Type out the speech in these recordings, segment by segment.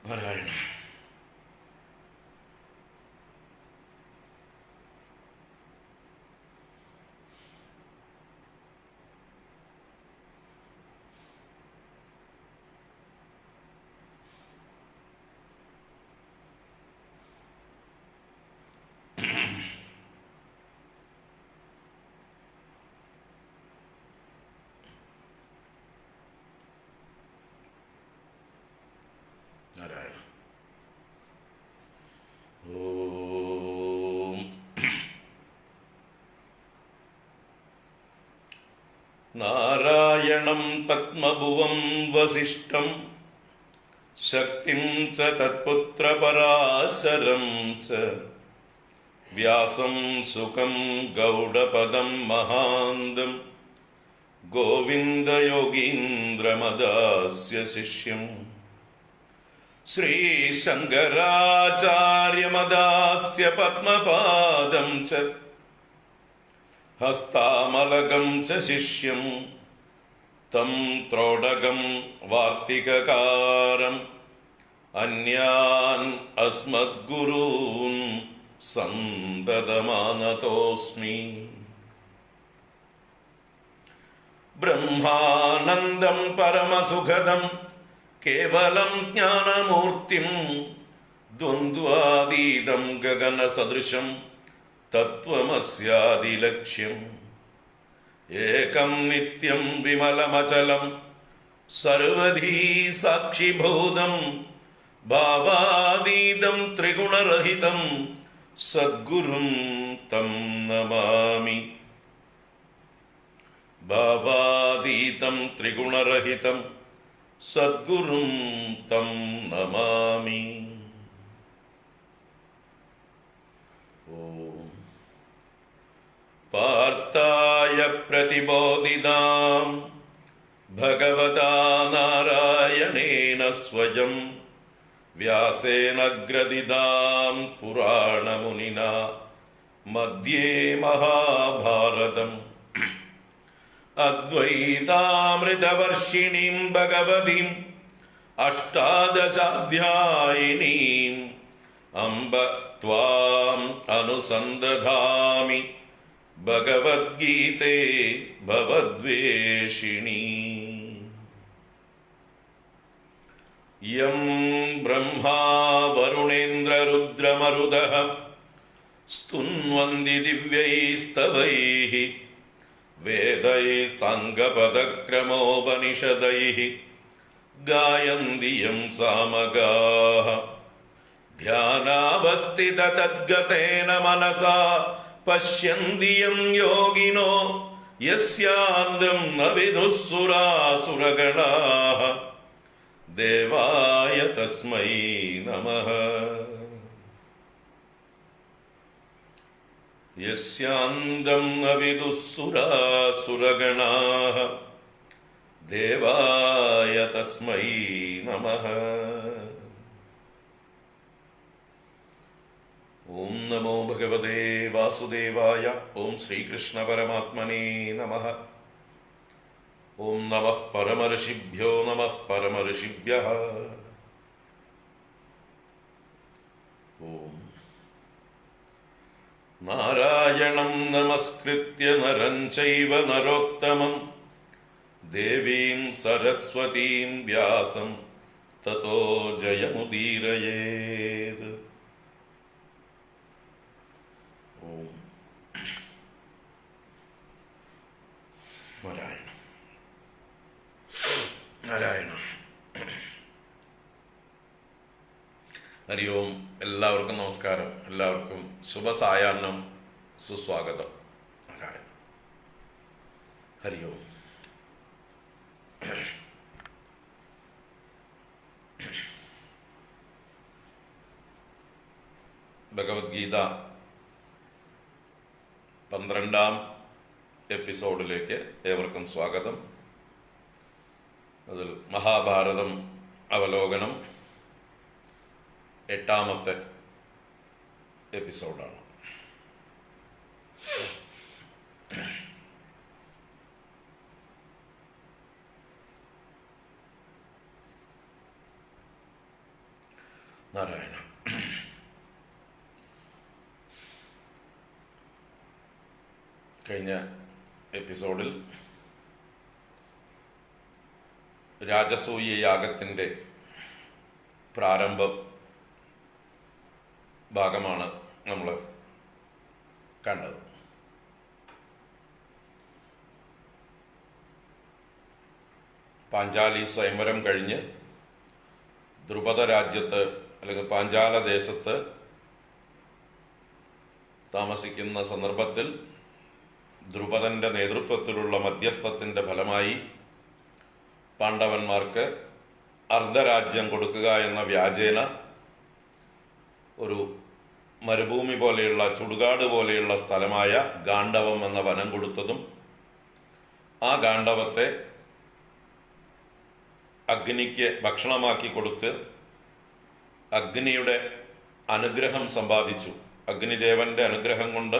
നാരായണ. നാരായണ. ഓം. നാരായണം പത്മഭുവം വസിഷ്ഠം ശക്തിം ച തത്പുത്രപരാശരം ച വ്യാസം സുഖം ഗൗഡപദം മഹാന്തം ഗോവിന്ദയോഗീന്ദ്രമദാസ്യ ശിഷ്യം ശ്രീശങ്കരാചാര്യമദാസ്യ പത്മപാദം ച ഹസ്താമലകം ച ശിഷ്യം തം ത്രോടകം വാർത്തികകാരം അന്യാൻ അസ്മദ്ഗുരൂൻ സന്തതമാനതോസ്മി. ബ്രഹ്മാനന്ദം പരമസുഖദം കേവലം ജ്ഞാനമൂർത്തിം ദ്വന്ദ്വാതീതം ഗഗനസദൃശം തത്വമസ്യാദിലക്ഷ്യം ഏകം നിത്യം വിമലമചലം സർവധീ സാക്ഷിഭൂതം ഭാവാതീതം ത്രിഗുണരഹിതം സദ്ഗുരും തം നമാമി. ഭാവാതീതം ത്രിഗുണരഹിതം സദ്ഗുരും തം നമാമി. ഓം. പാർത്ഥായ പ്രതിബോധിതാം ഭഗവതാ നാരായണേന സ്വയം വ്യാസേന ഗ്രഥിതാം പുരാണമുനിനാ മധ്യേ മഹാഭാരതം അദ്വൈതാമൃതവർഷിണീം ഭഗവതീം അഷ്ടാദശാധ്യായിനീം അംബ ത്വാം അനുസന്ദധാമി ഭഗവദ്ഗീതേ ഭവദ്വേഷിണീ. യം ബ്രഹ്മാ വരുണേന്ദ്രരുദ്രമരുതഃ സ്തുന്വന്തി ദിവ്യൈസ്തവൈഃ വേദൈഃ സാംഗപദക്രമോപനിഷദൈഃ ഗായന്തി യം സാമഗാഃ. ധ്യാനാവസ്ഥിതതദ്ഗതേന മനസാ പശ്യന്തി യം യോഗിനോ യസ്യാന്തം ന വിദുഃ സുരാസുരഗണാഃ. ദേവായ തസ്മൈ നമഃ. യസ്യാന്തം ന വിദുഃ സുരാസുരഗണാഃ. ദേവായ തസ്മൈ നമഃ. ഓം നമോ ഭഗവതേ വാസുദേവായ. ഓം ശ്രീകൃഷ്ണ പരമാത്മനേ നമഃ. ഓം നമഃ പരമർഷിഭ്യോ നമഃ പരമർഷിഭ്യഃ. ഓം. നാരായണം നമസ്കൃത്യ നരം ചൈവ നരോത്തമം ദേവീം സരസ്വതീം വ്യാസം തതോ ജയമുദീരയേത്. ഓം. നാരായണ. നാരായണ. ഹരി ഓം. എല്ലാവർക്കും നമസ്കാരം. എല്ലാവർക്കും ശുഭസായാഹ്നം, സുസ്വാഗതം. നാരായണ. ഹരി ഓം. ഭഗവത്ഗീത 12ാം എപ്പിസോഡിലേക്ക് ഏവർക്കും സ്വാഗതം. അതിൽ മഹാഭാരതം അവലോകനം 8ാമത്തെ എപ്പിസോഡാണ്. നാരായണ. കഴിഞ്ഞ എപ്പിസോഡിൽ രാജസൂയ യാഗത്തിൻ്റെ പ്രാരംഭ ഭാഗമാണ് നമ്മൾ കണ്ടത്. പാഞ്ചാലി സ്വയംവരം കഴിഞ്ഞ് ദ്രുപദ രാജ്യത്ത് അല്ലെങ്കിൽ പാഞ്ചാല ദേശത്ത് താമസിക്കുന്ന സന്ദർഭത്തിൽ ദ്രുപദന്റെ നേതൃത്വത്തിലുള്ള മധ്യസ്ഥത്തിൻ്റെ ഫലമായി പാണ്ഡവന്മാർക്ക് അർദ്ധരാജ്യം കൊടുക്കുക എന്ന വ്യാജേന ഒരു മരുഭൂമി പോലെയുള്ള ചുടുകാട് പോലെയുള്ള സ്ഥലമായ ഗാണ്ഡവം എന്ന വനം കൊടുത്തതും ആ ഗാണ്ഡവത്തെ അഗ്നിക്ക് ഭക്ഷണമാക്കി കൊടുത്ത് അഗ്നിയുടെ അനുഗ്രഹം സമ്പാദിച്ചു. അഗ്നിദേവന്റെ അനുഗ്രഹം കൊണ്ട്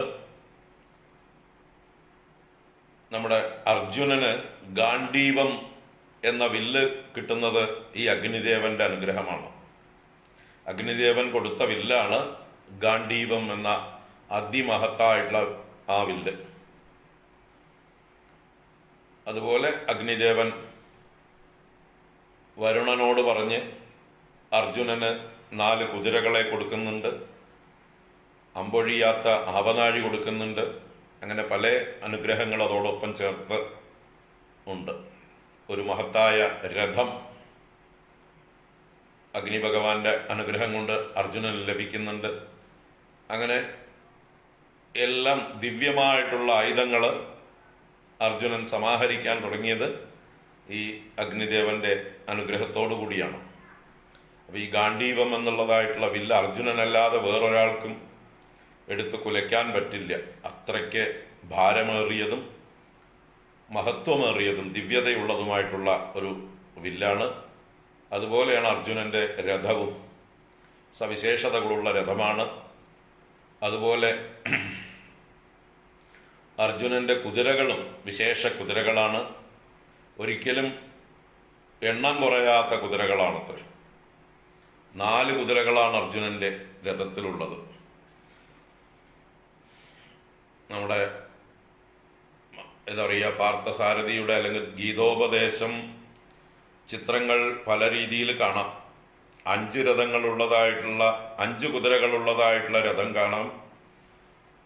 നമ്മുടെ അർജുനന് ഗാണ്ഡീവം എന്ന വില്ല് കിട്ടുന്നത് ഈ അഗ്നിദേവന്റെ അനുഗ്രഹമാണ്. അഗ്നിദേവൻ കൊടുത്ത വില്ലാണ് ഗാണ്ഡീവം എന്ന അതിമഹത്തായിട്ടുള്ള ആ വില്ല്. അതുപോലെ അഗ്നിദേവൻ വരുണനോട് പറഞ്ഞ് അർജുനന് 4 കുതിരകളെ കൊടുക്കുന്നുണ്ട്, അമ്പൊഴിയാത്ത ആവനാഴി കൊടുക്കുന്നുണ്ട്. അങ്ങനെ പല അനുഗ്രഹങ്ങൾ അതോടൊപ്പം ചേർത്ത് ഉണ്ട്. ഒരു മഹത്തായ രഥം അഗ്നി ഭഗവാന്റെ അനുഗ്രഹം കൊണ്ട് അർജുനന് ലഭിക്കുന്നുണ്ട്. അങ്ങനെ എല്ലാം ദിവ്യമായിട്ടുള്ള ആയുധങ്ങൾ അർജുനൻ സമാഹരിക്കാൻ തുടങ്ങിയത് ഈ അഗ്നിദേവന്റെ അനുഗ്രഹത്തോടു കൂടിയാണ്. അപ്പോൾ ഈ ഗാണ്ഡീവം എന്നുള്ളതായിട്ടുള്ള വില്ല് അർജുനനല്ലാതെ വേറൊരാൾക്കും എടുത്ത് കുലയ്ക്കാൻ പറ്റില്ല. അത്രയ്ക്ക് ഭാരമേറിയതും മഹത്വമേറിയതും ദിവ്യതയുള്ളതുമായിട്ടുള്ള ഒരു വില്ലാണ്. അതുപോലെയാണ് അർജുനന്റെ രഥവും, സവിശേഷതകളുള്ള രഥമാണ്. അതുപോലെ അർജുനന്റെ കുതിരകളും വിശേഷ കുതിരകളാണ്. ഒരിക്കലും എണ്ണം കുറയാത്ത കുതിരകളാണത്ര. 4 കുതിരകളാണ് അർജുനന്റെ രഥത്തിലുള്ളത്. നമ്മുടെ എന്താ പറയുക, പാർത്ഥസാരഥിയുടെ അല്ലെങ്കിൽ ഗീതോപദേശം ചിത്രങ്ങൾ പല രീതിയിൽ കാണാം. 5 രഥങ്ങളുള്ളതായിട്ടുള്ള 5 കുതിരകളുള്ളതായിട്ടുള്ള രഥം കാണാം,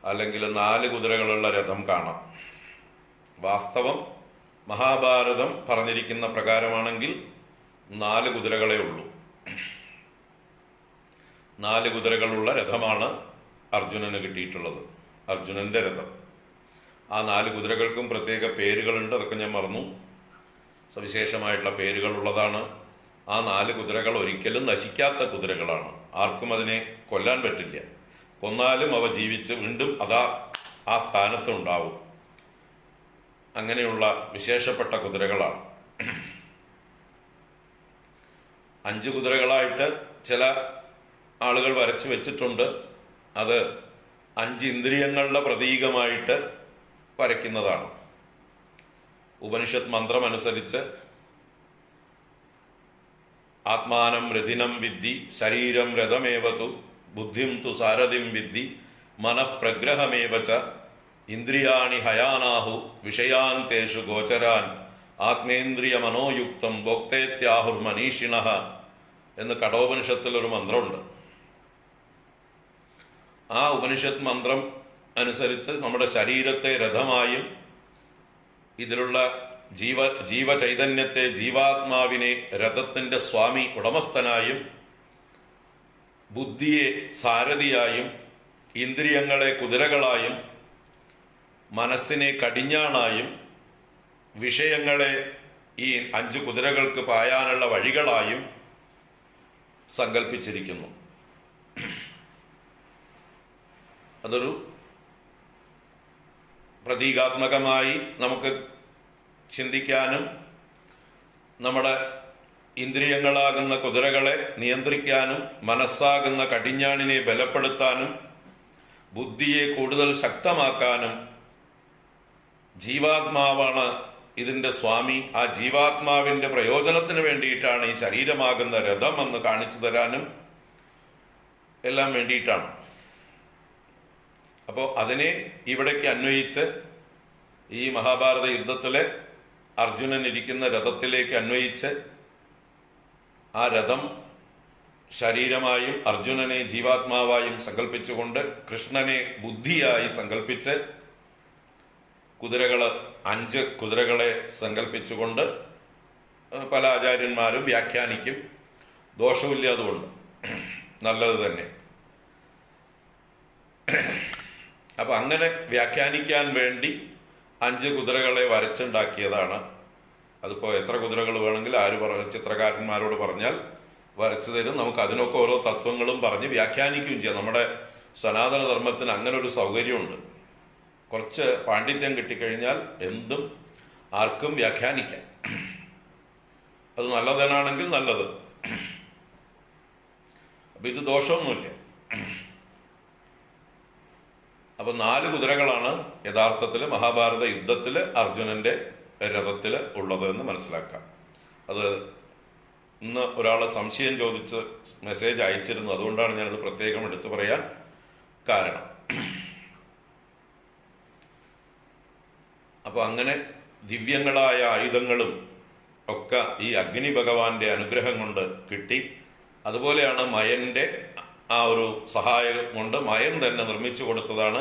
അല്ലെങ്കിൽ 4 കുതിരകളുള്ള രഥം കാണാം. വാസ്തവം മഹാഭാരതം പറഞ്ഞിരിക്കുന്ന പ്രകാരമാണെങ്കിൽ 4 കുതിരകളേ ഉള്ളൂ. 4 കുതിരകളുള്ള രഥമാണ് അർജുനന് കിട്ടിയിട്ടുള്ളത്, അർജുനന്റെ രഥം. ആ 4 കുതിരകൾക്കും പ്രത്യേക പേരുകളുണ്ട്, അതൊക്കെ ഞാൻ മറന്നു. സവിശേഷമായിട്ടുള്ള പേരുകളുള്ളതാണ്. ആ 4 കുതിരകൾ ഒരിക്കലും നശിക്കാത്ത കുതിരകളാണ്. ആർക്കും അതിനെ കൊല്ലാൻ പറ്റില്ല. കൊന്നാലും അവ ജീവിച്ച് വീണ്ടും ആ സ്ഥാനത്ത് ഉണ്ടാവും. അങ്ങനെയുള്ള വിശേഷപ്പെട്ട കുതിരകളാണ്. 5 കുതിരകളായിട്ട് ചില ആളുകൾ വരച്ചു വെച്ചിട്ടുണ്ട്. അത് 5 ഇന്ദ്രിയങ്ങളുടെ പ്രതീകമായിട്ട് വരയ്ക്കുന്നതാണ്. ഉപനിഷത്ത് മന്ത്രമനുസരിച്ച് ആത്മാനം രഥിനം വിദ്ധി ശരീരം രഥമേവതു ബുദ്ധിം തു സാരഥിം വിദ്ധി മനഃപ്രഗ്രഹമേവച ഇന്ദ്രിയാണി ഹയാനാഹു വിഷയാൻ തേഷു ഗോചരാൻ ആത്മേന്ദ്രിയ മനോയുക്തം ഭോക്തേത്യാഹുർ മനീഷിണഃ എന്ന് കഠോപനിഷത്തിൽ ഒരു മന്ത്രമുണ്ട്. ആ ഉപനിഷത്ത് മന്ത്രം അനുസരിച്ച് നമ്മുടെ ശരീരത്തെ രഥമായും ഇതിലുള്ള ജീവചൈതന്യത്തെ ജീവാത്മാവിനെ രഥത്തിന്റെ സ്വാമി ഉടമസ്ഥനായും ബുദ്ധിയെ സാരഥിയായും ഇന്ദ്രിയങ്ങളെ കുതിരകളായും മനസ്സിനെ കടിഞ്ഞാണായും വിഷയങ്ങളെ ഈ 5 കുതിരകൾക്ക് പായാനുള്ള വഴികളായും സങ്കല്പിച്ചിരിക്കുന്നു. അതൊരു പ്രതീകാത്മകമായി നമുക്ക് ചിന്തിക്കാനും നമ്മുടെ ഇന്ദ്രിയങ്ങളാകുന്ന കുതിരകളെ നിയന്ത്രിക്കാനും മനസ്സാകുന്ന കടിഞ്ഞാണിനെ ബലപ്പെടുത്താനും ബുദ്ധിയെ കൂടുതൽ ശക്തമാക്കാനും ജീവാത്മാവാണ് ഇതിൻ്റെ സ്വാമി. ആ ജീവാത്മാവിൻ്റെ പ്രയോജനത്തിന് വേണ്ടിയിട്ടാണ് ഈ ശരീരമാകുന്ന രഥം എന്ന് കാണിച്ചു തരാനും എല്ലാം വേണ്ടിയിട്ടാണ്. അപ്പോൾ അതിനെ ഇവിടേക്ക് അന്വയിച്ച് ഈ മഹാഭാരത യുദ്ധത്തിലെ അർജുനൻ ഇരിക്കുന്ന രഥത്തിലേക്ക് അന്വയിച്ച് ആ രഥം ശരീരമായും അർജുനനെ ജീവാത്മാവായും സങ്കല്പിച്ചുകൊണ്ട് കൃഷ്ണനെ ബുദ്ധിയായി സങ്കല്പിച്ച് കുതിരകൾ 5 കുതിരകളെ സങ്കല്പിച്ചുകൊണ്ട് പല ആചാര്യന്മാരും വ്യാഖ്യാനിക്കും. ദോഷമില്ല, അതുകൊണ്ട് നല്ലത് തന്നെ. അപ്പം അങ്ങനെ വ്യാഖ്യാനിക്കാൻ വേണ്ടി 5 കുതിരകളെ വരച്ചുണ്ടാക്കിയതാണ്. അതിപ്പോൾ എത്ര കുതിരകൾ വേണമെങ്കിൽ ചിത്രകാരന്മാരോട് പറഞ്ഞാൽ വരച്ചു തരും. നമുക്ക് അതിനൊക്കെ ഓരോ തത്വങ്ങളും പറഞ്ഞ് വ്യാഖ്യാനിക്കുകയും ചെയ്യാം. നമ്മുടെ സനാതന ധർമ്മത്തിന് അങ്ങനെ ഒരു സൗകര്യമുണ്ട്. കുറച്ച് പാണ്ഡിത്യം കിട്ടിക്കഴിഞ്ഞാൽ എന്തും ആർക്കും വ്യാഖ്യാനിക്കാം. അത് നല്ലതിനാണെങ്കിൽ നല്ലത്. അപ്പം ഇത് ദോഷമൊന്നുമില്ല. അപ്പം 4 കുതിരകളാണ് യഥാർത്ഥത്തിൽ മഹാഭാരത യുദ്ധത്തിൽ അർജുനന്റെ രഥത്തിൽ ഉള്ളത് എന്ന് മനസ്സിലാക്കാം. അത് ഇന്ന് ഒരാൾ സംശയം ചോദിച്ച് മെസ്സേജ് അയച്ചിരുന്നു. അതുകൊണ്ടാണ് ഞാനത് പ്രത്യേകം എടുത്തു പറയാൻ കാരണം. അപ്പോൾ അങ്ങനെ ദിവ്യങ്ങളായ ആയുധങ്ങളും ഒക്കെ ഈ അഗ്നി ഭഗവാന്റെ അനുഗ്രഹം കൊണ്ട് കിട്ടി. അതുപോലെയാണ് മയന്റെ ആ ഒരു സഹായം കൊണ്ട് മയൻ തന്നെ നിർമ്മിച്ചു കൊടുത്തതാണ്.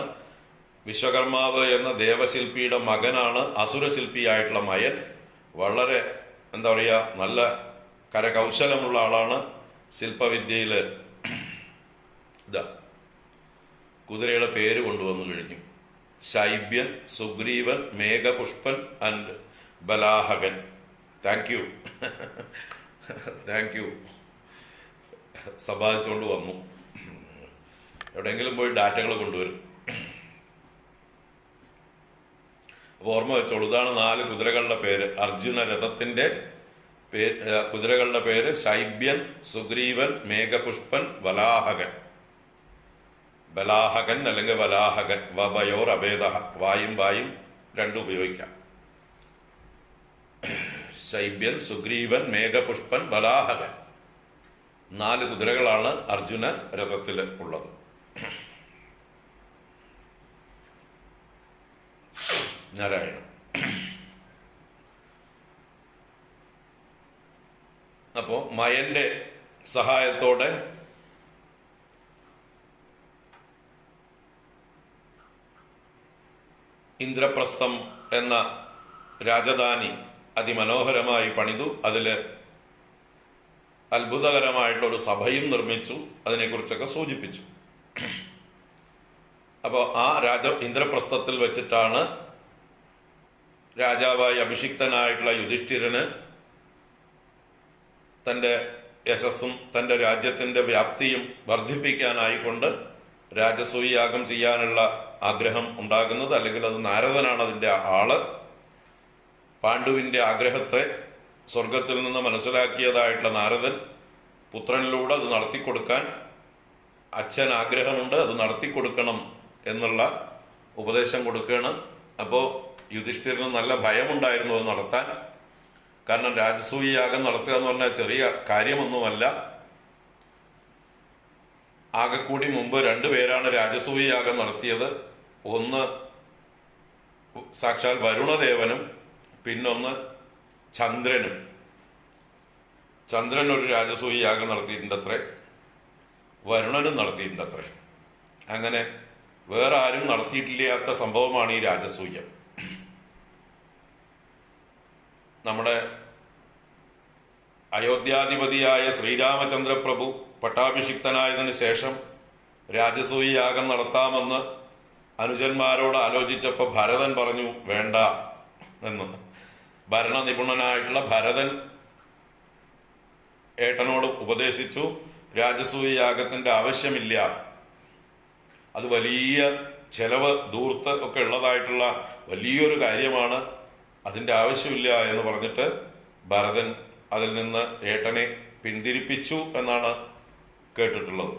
വിശ്വകർമാവ് എന്ന ദേവശില്പിയുടെ മകനാണ് അസുരശില്പിയായിട്ടുള്ള മയൻ. വളരെ എന്താ പറയുക, നല്ല കരകൗശലമുള്ള ആളാണ്. ശില്പവിദ്യയിൽ ഇതാ കുതിരയുടെ പേര് കൊണ്ടുവന്നു കഴിഞ്ഞു. ശൈബ്യൻ, സുഗ്രീവൻ, മേഘപുഷ്പൻ ആൻഡ് ബലാഹകൻ. താങ്ക് യു സമ്പാദിച്ചുകൊണ്ട് വന്നു. എവിടെയെങ്കിലും പോയി ഡാറ്റകൾ കൊണ്ടുവരും. അപ്പോൾ ഓർമ്മ വെച്ചോളൂ, ഇതാണ് 4 കുതിരകളുടെ പേര്. അർജുന രഥത്തിന്റെ കുതിരകളുടെ പേര് ശൈബ്യൻ, സുഗ്രീവൻ, മേഘപുഷ്പൻ, ബലാഹകൻ. ബലാഹകൻ അല്ലെങ്കിൽ ബലാഹകൻ, വബയോർ അഭേദ, വായും വായും രണ്ടും ഉപയോഗിക്കാം. ശൈബ്യൻ, സുഗ്രീവൻ, മേഘപുഷ്പൻ, ബലാഹകൻ. 4 കുതിരകളാണ് അർജുന രഥത്തിൽ ഉള്ളത്. നാരായണൻ. അപ്പോൾ മയന്റെ സഹായത്തോടെ ഇന്ദ്രപ്രസ്ഥം എന്ന രാജധാനി അതിമനോഹരമായി പണിതു. അതിൽ അത്ഭുതകരമായിട്ടുള്ളൊരു സഭയും നിർമ്മിച്ചു. അതിനെക്കുറിച്ചൊക്കെ സൂചിപ്പിച്ചു. അപ്പോൾ ആ ഇന്ദ്രപ്രസ്ഥത്തിൽ വെച്ചിട്ടാണ് രാജാവായി അഭിഷിക്തനായിട്ടുള്ള യുധിഷ്ഠിരന് തൻ്റെ യശസ്സും തൻ്റെ രാജ്യത്തിൻ്റെ വ്യാപ്തിയും വർദ്ധിപ്പിക്കാനായിക്കൊണ്ട് രാജസൂയാഗം ചെയ്യാനുള്ള ആഗ്രഹം ഉണ്ടാകുന്നത്. അല്ലെങ്കിൽ അത് നാരദനാണ് അതിൻ്റെ ആള്. പാണ്ഡുവിൻ്റെ ആഗ്രഹത്തെ സ്വർഗത്തിൽ നിന്ന് മനസ്സിലാക്കിയതായിട്ടുള്ള നാരദൻ പുത്രനിലൂടെ അത് നടത്തിക്കൊടുക്കാൻ, അച്ഛൻ ആഗ്രഹമുണ്ട് അത് നടത്തിക്കൊടുക്കണം എന്നുള്ള ഉപദേശം കൊടുക്കുകയാണ്. അപ്പോൾ യുധിഷ്ഠിരന് നല്ല ഭയമുണ്ടായിരുന്നു അത് നടത്താൻ. കാരണം രാജസൂയയാഗം നടത്തുക എന്ന് പറഞ്ഞാൽ ചെറിയ കാര്യമൊന്നുമല്ല. ആകെക്കൂടി മുമ്പ് 2 പേരാണ് രാജസൂയയാഗം നടത്തിയത്. ഒന്ന് സാക്ഷാൽ വരുണദേവനും പിന്നൊന്ന് ചന്ദ്രനും. ചന്ദ്രൻ ഒരു രാജസൂയയാഗം നടത്തിയിട്ടുണ്ടത്രേ, വരുണനും നടത്തിയിട്ടുണ്ടത്രേ. അങ്ങനെ വേറെ ആരും നടത്തിയിട്ടില്ലാത്ത സംഭവമാണ് ഈ രാജസൂയം. നമ്മുടെ അയോധ്യാധിപതിയായ ശ്രീരാമചന്ദ്ര പ്രഭു പട്ടാഭിഷിക്തനായതിനു ശേഷം രാജസൂയയാഗം നടത്താമെന്ന് അനുജന്മാരോട് ആലോചിച്ചപ്പോൾ ഭരതൻ പറഞ്ഞു വേണ്ട എന്ന്. ഭരണനിപുണനായിട്ടുള്ള ഭരതൻ ഏട്ടനോട് ഉപദേശിച്ചു, രാജസൂയയാഗത്തിൻ്റെ ആവശ്യമില്ല, അത് വലിയ ചെലവ് ധൂർത്ത് ഒക്കെ ഉള്ളതായിട്ടുള്ള വലിയൊരു കാര്യമാണ്, അതിൻ്റെ ആവശ്യമില്ല എന്ന് പറഞ്ഞിട്ട് ഭരതൻ അതിൽ നിന്ന് ഏട്ടനെ പിന്തിരിപ്പിച്ചു എന്നാണ് കേട്ടിട്ടുള്ളത്.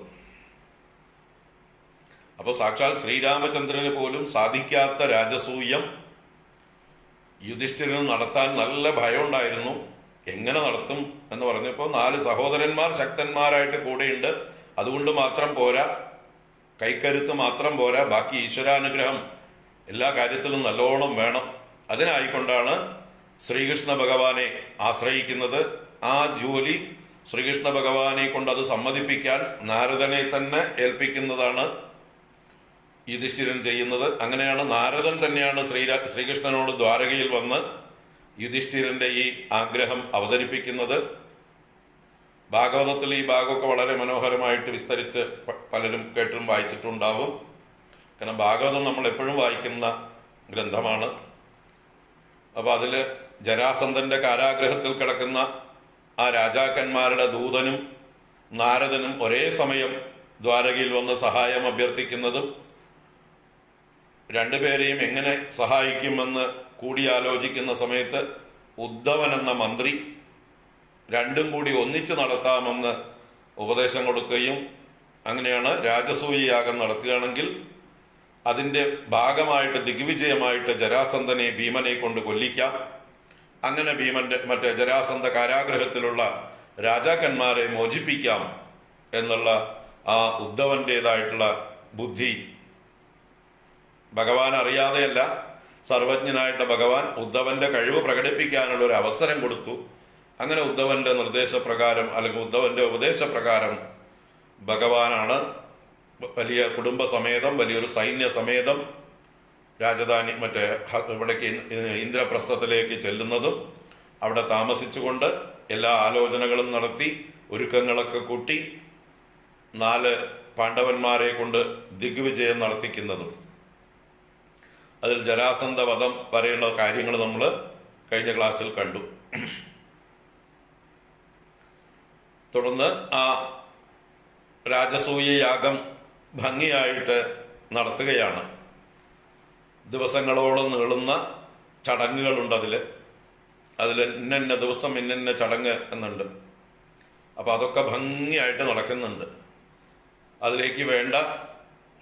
അപ്പോൾ സാക്ഷാൽ ശ്രീരാമചന്ദ്രന് പോലും സാധിക്കാത്ത രാജസൂയം യുധിഷ്ഠിരന് നടത്താൻ നല്ല ഭയമുണ്ടായിരുന്നു. എങ്ങനെ നടത്തും എന്ന് പറഞ്ഞപ്പോൾ 4 സഹോദരന്മാർ ശക്തന്മാരായിട്ട് കൂടെയുണ്ട്. അതുകൊണ്ട് മാത്രം പോരാ, കൈക്കരുത്ത് മാത്രം പോരാ, ബാക്കി ഈശ്വരാനുഗ്രഹം എല്ലാ കാര്യത്തിലും നല്ലോണം വേണം. അതിനായിക്കൊണ്ടാണ് ശ്രീകൃഷ്ണ ഭഗവാനെ ആശ്രയിക്കുന്നത്. ആ ജോലി ശ്രീകൃഷ്ണ ഭഗവാനെ കൊണ്ട് അത് സമ്മതിപ്പിക്കാൻ നാരദനെ തന്നെ ഏൽപ്പിക്കുന്നതാണ് യുധിഷ്ഠിരൻ ചെയ്യുന്നത്. അങ്ങനെയാണ് നാരദൻ തന്നെയാണ് ശ്രീകൃഷ്ണനോട് ദ്വാരകയിൽ വന്ന് യുധിഷ്ഠിരന്റെ ഈ ആഗ്രഹം അവതരിപ്പിക്കുന്നത്. ഭാഗവതത്തിൽ ഈ ഭാഗമൊക്കെ വളരെ മനോഹരമായിട്ട് വിസ്തരിച്ച് പലരും കേട്ടും വായിച്ചിട്ടുണ്ടാവും. കാരണം ഭാഗവതം നമ്മൾ എപ്പോഴും വായിക്കുന്ന ഗ്രന്ഥമാണ്. അപ്പോൾ അതിൽ ജരാസന്ധന്റെ കാരാഗ്രഹത്തിൽ കിടക്കുന്ന ആ രാജാക്കന്മാരുടെ ദൂതനും നാരദനും ഒരേ സമയം ദ്വാരകയിൽ വന്ന് സഹായം അഭ്യർത്ഥിക്കുന്നതും രണ്ടുപേരെയും എങ്ങനെ സഹായിക്കുമെന്ന് കൂടിയാലോചിക്കുന്ന സമയത്ത് ഉദ്ധവൻ എന്ന മന്ത്രി രണ്ടും കൂടി ഒന്നിച്ച് നടത്താമെന്ന് ഉപദേശം കൊടുക്കുകയും അങ്ങനെയാണ് രാജസൂയ യാഗം നടത്തുകയാണെങ്കിൽ അതിൻ്റെ ഭാഗമായിട്ട് ദിഗ്വിജയമായിട്ട് ജരാസന്ധനെ ഭീമനെ കൊണ്ട് കൊല്ലിക്കാം, അങ്ങനെ ഭീമന്റെ ജരാസന്ധ കാരാഗ്രഹത്തിലുള്ള രാജാക്കന്മാരെ മോചിപ്പിക്കാം എന്നുള്ള ആ ഉദ്ധവന്റേതായിട്ടുള്ള ബുദ്ധി ഭഗവാൻ അറിയാതെയല്ല, സർവജ്ഞനായിട്ടുള്ള ഭഗവാൻ ഉദ്ധവന്റെ കഴിവ് പ്രകടിപ്പിക്കാനുള്ള ഒരു അവസരം കൊടുത്തു. അങ്ങനെ ഉദ്ധവന്റെ നിർദ്ദേശപ്രകാരം അല്ലെങ്കിൽ ഉദ്ധവന്റെ ഉപദേശപ്രകാരം ഭഗവാനാണ് വലിയ കുടുംബസമേതം, വലിയൊരു സൈന്യസമേതം രാജധാനി ഇവിടേക്ക് ഇന്ദ്രപ്രസ്ഥത്തിലേക്ക് ചെല്ലുന്നതും അവിടെ താമസിച്ചുകൊണ്ട് എല്ലാ ആലോചനകളും നടത്തി ഒരുക്കങ്ങളൊക്കെ കൂട്ടി 4 പാണ്ഡവന്മാരെ കൊണ്ട് ദിഗ്വിജയം നടത്തിക്കുന്നതും. അതിൽ ജരാസന്ധ വധം വരെയുള്ള കാര്യങ്ങൾ നമ്മൾ കഴിഞ്ഞ ക്ലാസ്സിൽ കണ്ടു. തുടർന്ന് ആ രാജസൂയ യാഗം ഭംഗിയായിട്ട് നടത്തുകയാണ്. ദിവസങ്ങളോളം നീളുന്ന ചടങ്ങുകളുണ്ട് അതിൽ ഇന്ന ദിവസം ഇന്ന ചടങ്ങ് എന്നുണ്ട്. അപ്പോൾ അതൊക്കെ ഭംഗിയായിട്ട് നടക്കുന്നുണ്ട്. അതിലേക്ക് വേണ്ട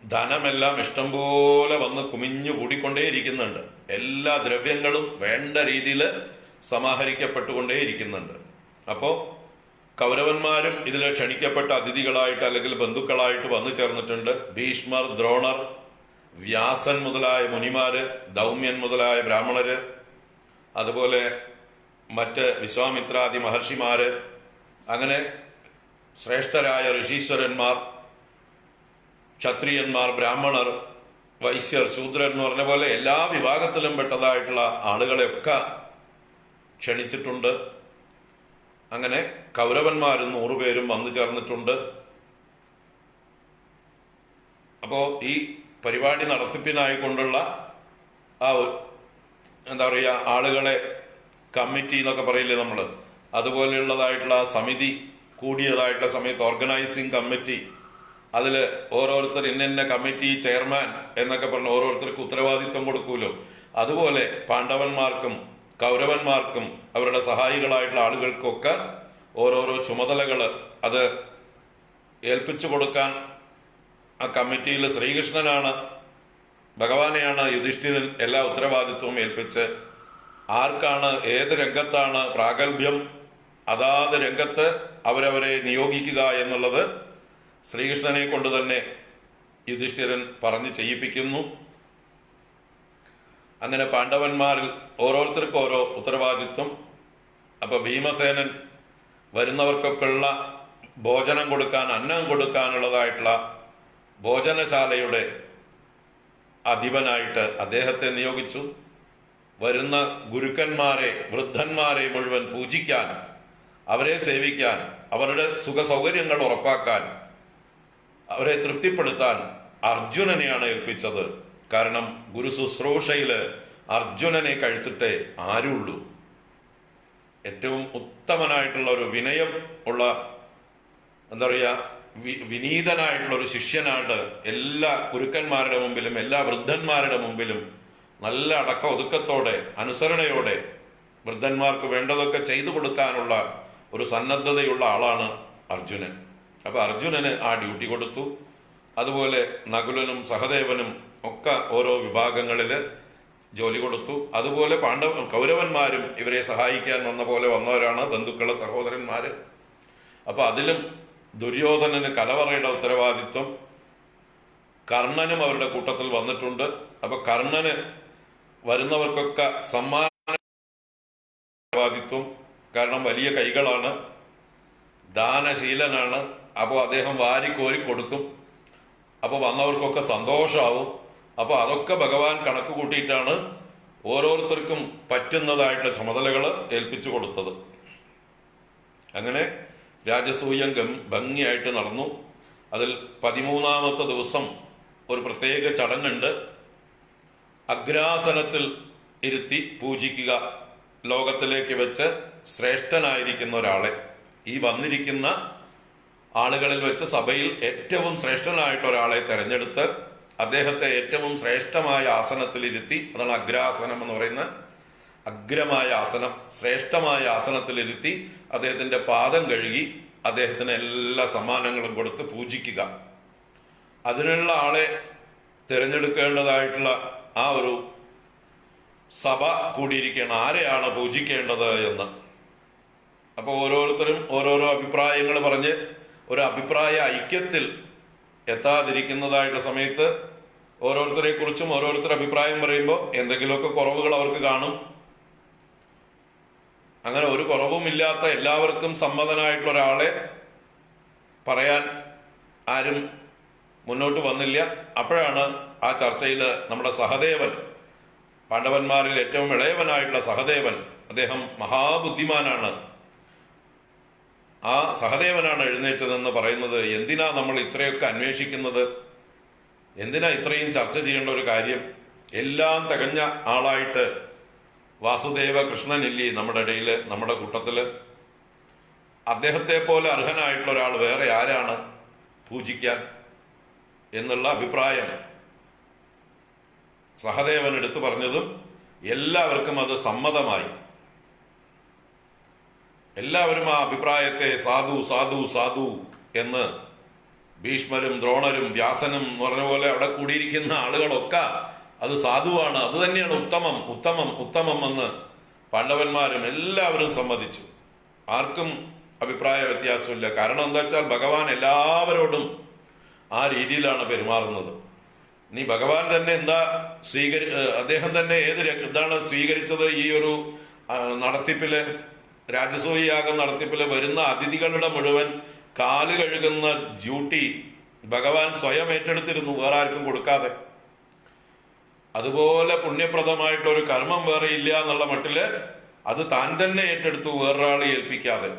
ധനമെല്ലാം ഇഷ്ടംപോലെ വന്ന് കുമിഞ്ഞു കൂടിക്കൊണ്ടേയിരിക്കുന്നുണ്ട്. എല്ലാ ദ്രവ്യങ്ങളും വേണ്ട രീതിയിൽ സമാഹരിക്കപ്പെട്ടുകൊണ്ടേയിരിക്കുന്നുണ്ട്. അപ്പോൾ കൗരവന്മാരും ഇതിൽ ക്ഷണിക്കപ്പെട്ട അതിഥികളായിട്ട് അല്ലെങ്കിൽ ബന്ധുക്കളായിട്ട് വന്നു ചേർന്നിട്ടുണ്ട്. ഭീഷ്മർ, ദ്രോണർ, വ്യാസൻ മുതലായ മുനിമാര്, ദൗമ്യൻ മുതലായ ബ്രാഹ്മണര്, അതുപോലെ മറ്റ് വിശ്വാമിത്രാദി മഹർഷിമാര്, അങ്ങനെ ശ്രേഷ്ഠരായ ഋഷീശ്വരന്മാർ, ക്ഷത്രിയന്മാർ, ബ്രാഹ്മണർ, വൈശ്യർ, ശൂദ്രർ എന്ന് പറഞ്ഞ പോലെ എല്ലാ വിഭാഗത്തിലും പെട്ടതായിട്ടുള്ള ആളുകളെയൊക്കെ ക്ഷണിച്ചിട്ടുണ്ട്. അങ്ങനെ കൗരവന്മാരും 100 പേരും വന്നു ചേർന്നിട്ടുണ്ട്. അപ്പോൾ ഈ പരിപാടി നടത്തിപ്പിനായിക്കൊണ്ടുള്ള ആ എന്താ പറയുക, ആളുകളെ കമ്മിറ്റി എന്നൊക്കെ പറയില്ലേ നമ്മൾ, അതുപോലെയുള്ളതായിട്ടുള്ള സമിതി കൂടിയതായിട്ടുള്ള സമയത്ത് ഓർഗനൈസിങ് കമ്മിറ്റി, അതിൽ ഓരോരുത്തർ ഇന്ന കമ്മിറ്റി ചെയർമാൻ എന്നൊക്കെ പറഞ്ഞ് ഓരോരുത്തർക്ക് ഉത്തരവാദിത്വം കൊടുക്കൂലോ, അതുപോലെ പാണ്ഡവന്മാർക്കും കൗരവന്മാർക്കും അവരുടെ സഹായികളായിട്ടുള്ള ആളുകൾക്കൊക്കെ ഓരോരോ ചുമതലകൾ അത് ഏൽപ്പിച്ചു കൊടുക്കാൻ ആ കമ്മിറ്റിയിൽ ശ്രീകൃഷ്ണനാണ്, ഭഗവാനെയാണ് യുധിഷ്ഠിരൻ എല്ലാ ഉത്തരവാദിത്വവും ഏൽപ്പിച്ച് ആർക്കാണ് ഏത് രംഗത്താണ് പ്രാഗൽഭ്യം അതാത് രംഗത്ത് അവരവരെ നിയോഗിക്കുക എന്നുള്ളത് ശ്രീകൃഷ്ണനെ കൊണ്ട് തന്നെ യുധിഷ്ഠിരൻ പറഞ്ഞ് ചെയ്യിപ്പിക്കുന്നു. അങ്ങനെ പാണ്ഡവന്മാരിൽ ഓരോരുത്തർക്കും ഓരോ ഉത്തരവാദിത്വം. അപ്പൊ ഭീമസേനൻ വരുന്നവർക്കൊക്കെയുള്ള ഭോജനം കൊടുക്കാൻ, അന്നം കൊടുക്കാനുള്ളതായിട്ടുള്ള ഭോജനശാലയുടെ അധിപനായിട്ട് അദ്ദേഹത്തെ നിയോഗിച്ചു. വരുന്ന ഗുരുക്കന്മാരെ, വൃദ്ധന്മാരെ മുഴുവൻ പൂജിക്കാൻ, അവരെ സേവിക്കാൻ, അവരുടെ സുഖസൗകര്യങ്ങൾ ഉറപ്പാക്കാൻ, അവരെ തൃപ്തിപ്പെടുത്താൻ അർജുനനെയാണ് ഏൽപ്പിച്ചത്. കാരണം ഗുരു ശുശ്രൂഷയിൽ അർജുനനെ കഴിച്ചിട്ടേ ആരുള്ളൂ. ഏറ്റവും ഉത്തമനായിട്ടുള്ള ഒരു വിനയം ഉള്ള, എന്താ പറയുക, വിനീതനായിട്ടുള്ള ഒരു ശിഷ്യനായിട്ട് എല്ലാ ഗുരുക്കന്മാരുടെ മുമ്പിലും എല്ലാ വൃദ്ധന്മാരുടെ മുമ്പിലും നല്ല അടക്ക ഒതുക്കത്തോടെ അനുസരണയോടെ വൃദ്ധന്മാർക്ക് വേണ്ടതൊക്കെ ചെയ്തു കൊടുക്കാനുള്ള ഒരു സന്നദ്ധതയുള്ള ആളാണ് അർജുനൻ. അപ്പൊ അർജുനന് ആ ഡ്യൂട്ടി കൊടുത്തു. അതുപോലെ നകുലനും സഹദേവനും ഒക്കെ ഓരോ വിഭാഗങ്ങളിൽ ജോലി കൊടുത്തു. അതുപോലെ കൗരവന്മാരും ഇവരെ സഹായിക്കാൻ വന്ന പോലെ വന്നവരാണ്, ബന്ധുക്കളെ, സഹോദരന്മാര്. അപ്പൊ അതിലും ദുര്യോധനന് കലവറയുടെ ഉത്തരവാദിത്വം, കർണനും അവരുടെ കൂട്ടത്തിൽ വന്നിട്ടുണ്ട്. അപ്പൊ കർണന് വരുന്നവർക്കൊക്കെ ഉത്തരവാദിത്വം, കാരണം വലിയ കൈകളാണ്, ദാനശീലനാണ്. അപ്പോൾ അദ്ദേഹം വാരിക്കോരി കൊടുക്കും. അപ്പോൾ വന്നവർക്കൊക്കെ സന്തോഷമാവും. അപ്പോൾ അതൊക്കെ ഭഗവാൻ കണക്ക് കൂട്ടിയിട്ടാണ് ഓരോരുത്തർക്കും പറ്റുന്നതായിട്ടുള്ള ചുമതലകൾ ഏൽപ്പിച്ചു കൊടുത്തത്. അങ്ങനെ രാജസൂയം ഭംഗിയായിട്ട് നടന്നു. അതിൽ 13-ാമത്തെ ദിവസം ഒരു പ്രത്യേക ചടങ്ങുണ്ട്. അഗ്രാസനത്തിൽ ഇരുത്തി പൂജിക്കുക. ലോകത്തിലേക്ക് വെച്ച് ശ്രേഷ്ഠനായിരിക്കുന്ന ഒരാളെ, ഈ വന്നിരിക്കുന്ന ആളുകളിൽ വെച്ച് സഭയിൽ ഏറ്റവും ശ്രേഷ്ഠനായിട്ട് ഒരാളെ തെരഞ്ഞെടുത്ത് അദ്ദേഹത്തെ ഏറ്റവും ശ്രേഷ്ഠമായ ആസനത്തിൽ ഇരുത്തി, അതാണ് അഗ്രാസനം എന്ന് പറയുന്ന അഗ്രമായ ആസനം, ശ്രേഷ്ഠമായ ആസനത്തിലിരുത്തി അദ്ദേഹത്തിന്റെ പാദം കഴുകി അദ്ദേഹത്തിന് എല്ലാ സമ്മാനങ്ങളും കൊടുത്ത് പൂജിക്കുക. അതിനുള്ള ആളെ തിരഞ്ഞെടുക്കേണ്ടതായിട്ടുള്ള ആ ഒരു സഭ കൂടിയിരിക്കുകയാണ്, ആരെയാണ് പൂജിക്കേണ്ടത് എന്ന്. അപ്പോൾ ഓരോരുത്തരും ഓരോരോ അഭിപ്രായങ്ങൾ പറഞ്ഞ് ഒരു അഭിപ്രായ ഐക്യത്തിൽ എത്താതിരിക്കുന്നതായിട്ടുള്ള സമയത്ത് ഓരോരുത്തരെ കുറിച്ചും ഓരോരുത്തർ അഭിപ്രായം പറയുമ്പോൾ എന്തെങ്കിലുമൊക്കെ കുറവുകൾ അവർക്ക് കാണും. അങ്ങനെ ഒരു കുറവുമില്ലാത്ത എല്ലാവർക്കും സമ്മതനായിട്ടുള്ള ഒരാളെ പറയാൻ ആരും മുന്നോട്ട് വന്നില്ല. അപ്പോഴാണ് ആ ചർച്ചയിൽ നമ്മുടെ സഹദേവൻ, പാണ്ഡവന്മാരിൽ ഏറ്റവും ഇളയവനായിട്ടുള്ള സഹദേവൻ, അദ്ദേഹം മഹാബുദ്ധിമാനാണ്, ആ സഹദേവനാണ് എഴുന്നേറ്റതെന്ന് പറയുന്നത്, എന്തിനാ നമ്മൾ ഇത്രയൊക്കെ അന്വേഷിക്കുന്നത്, എന്തിനാ ഇത്രയും ചർച്ച ചെയ്യേണ്ട ഒരു കാര്യം, എല്ലാം തികഞ്ഞ ആളായിട്ട് വാസുദേവ കൃഷ്ണനില്ലേ നമ്മുടെ ഇടയിൽ, നമ്മുടെ കൂട്ടത്തില്, അദ്ദേഹത്തെ പോലെ അർഹനായിട്ടുള്ള ഒരാൾ വേറെ ആരാണ് പൂജിക്കാൻ എന്നുള്ള അഭിപ്രായം സഹദേവൻ എടുത്തു പറഞ്ഞതും എല്ലാവർക്കും അത് സമ്മതമായി. എല്ലാവരും ആ അഭിപ്രായത്തെ സാധു സാധു സാധു എന്ന് ഭീഷ്മരും ദ്രോണരും വ്യാസനും എന്ന് പറഞ്ഞ പോലെ അവിടെ കൂടിയിരിക്കുന്ന ആളുകളൊക്കെ അത് സാധുവാണ്, അത് തന്നെയാണ് ഉത്തമം ഉത്തമം ഉത്തമം എന്ന് പാണ്ഡവന്മാരും എല്ലാവരും സമ്മതിച്ചു. ആർക്കും അഭിപ്രായ വ്യത്യാസമില്ല. കാരണം എന്താ വെച്ചാൽ ഭഗവാൻ എല്ലാവരോടും ആ രീതിയിലാണ് പെരുമാറുന്നത്. ഇനി ഭഗവാൻ തന്നെ അദ്ദേഹം തന്നെ ഇതാണ് സ്വീകരിച്ചത്. ഈ ഒരു നടത്തിപ്പില്, രാജസൂയ യാഗം നടത്തിപ്പില് വരുന്ന അതിഥികളുടെ മുഴുവൻ കാല് കഴുകുന്ന ഡ്യൂട്ടി ഭഗവാൻ സ്വയം ഏറ്റെടുത്തിരുന്നു, വേറെ ആർക്കും കൊടുക്കാതെ. അതുപോലെ പുണ്യപ്രദമായിട്ടുള്ള ഒരു കർമ്മം വേറെ ഇല്ല എന്നുള്ള മട്ടില് അത് താൻ തന്നെ ഏറ്റെടുത്തു, വേറൊരാളെ ഏൽപ്പിക്കാതെ.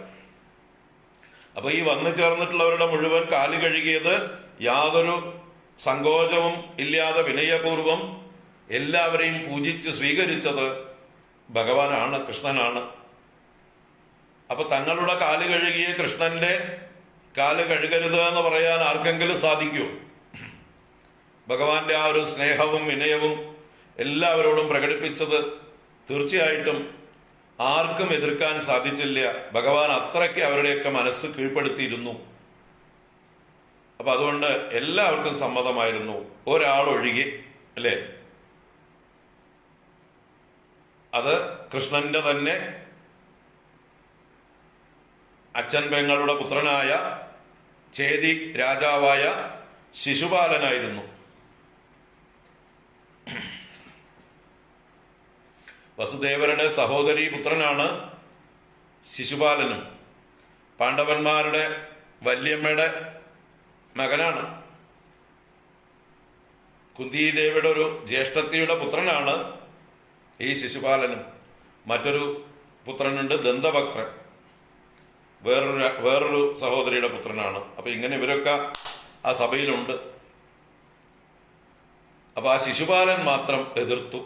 അപ്പൊ ഈ വന്നു ചേർന്നിട്ടുള്ളവരുടെ മുഴുവൻ കാല് കഴുകിയത് യാതൊരു സങ്കോചവും ഇല്ലാതെ വിനയപൂർവം എല്ലാവരെയും പൂജിച്ച് സ്വീകരിച്ചത് ഭഗവാനാണ്, കൃഷ്ണനാണ്. അപ്പൊ തങ്ങളുടെ കാല് കഴുകിയ കൃഷ്ണന്റെ കാല് കഴുകരുത് എന്ന് പറയാൻ ആർക്കെങ്കിലും സാധിക്കൂ? ഭഗവാന്റെ ആ ഒരു സ്നേഹവും വിനയവും എല്ലാവരോടും പ്രകടിപ്പിച്ചത് തീർച്ചയായിട്ടും ആർക്കും എതിർക്കാൻ സാധിച്ചില്ല. ഭഗവാൻ അത്രയ്ക്ക് അവരുടെയൊക്കെ മനസ്സ് കീഴ്പ്പെടുത്തിയിരുന്നു. അപ്പൊ അതുകൊണ്ട് എല്ലാവർക്കും സമ്മതമായിരുന്നു, ഒരാളൊഴികെ, അല്ലേ? അത് കൃഷ്ണന്റെ തന്നെ അച്ഛൻ പെങ്ങളുടെ പുത്രനായ ചേതി രാജാവായ ശിശുപാലനായിരുന്നു. വസുദേവരുടെ സഹോദരി പുത്രനാണ് ശിശുപാലനും. പാണ്ഡവന്മാരുടെ വല്യമ്മയുടെ മകനാണ്. കുന്തിദേവിയുടെ ഒരു ജ്യേഷ്ഠത്തിയുടെ പുത്രനാണ് ഈ ശിശുപാലനും. മറ്റൊരു പുത്രനുണ്ട് ദന്തവക്ത്രൻ, വേറൊരു സഹോദരിയുടെ പുത്രനാണ്. അപ്പൊ ഇങ്ങനെ ഇവരൊക്കെ ആ സഭയിലുണ്ട്. അപ്പൊ ആ ശിശുപാലൻ മാത്രം എതിർത്തു.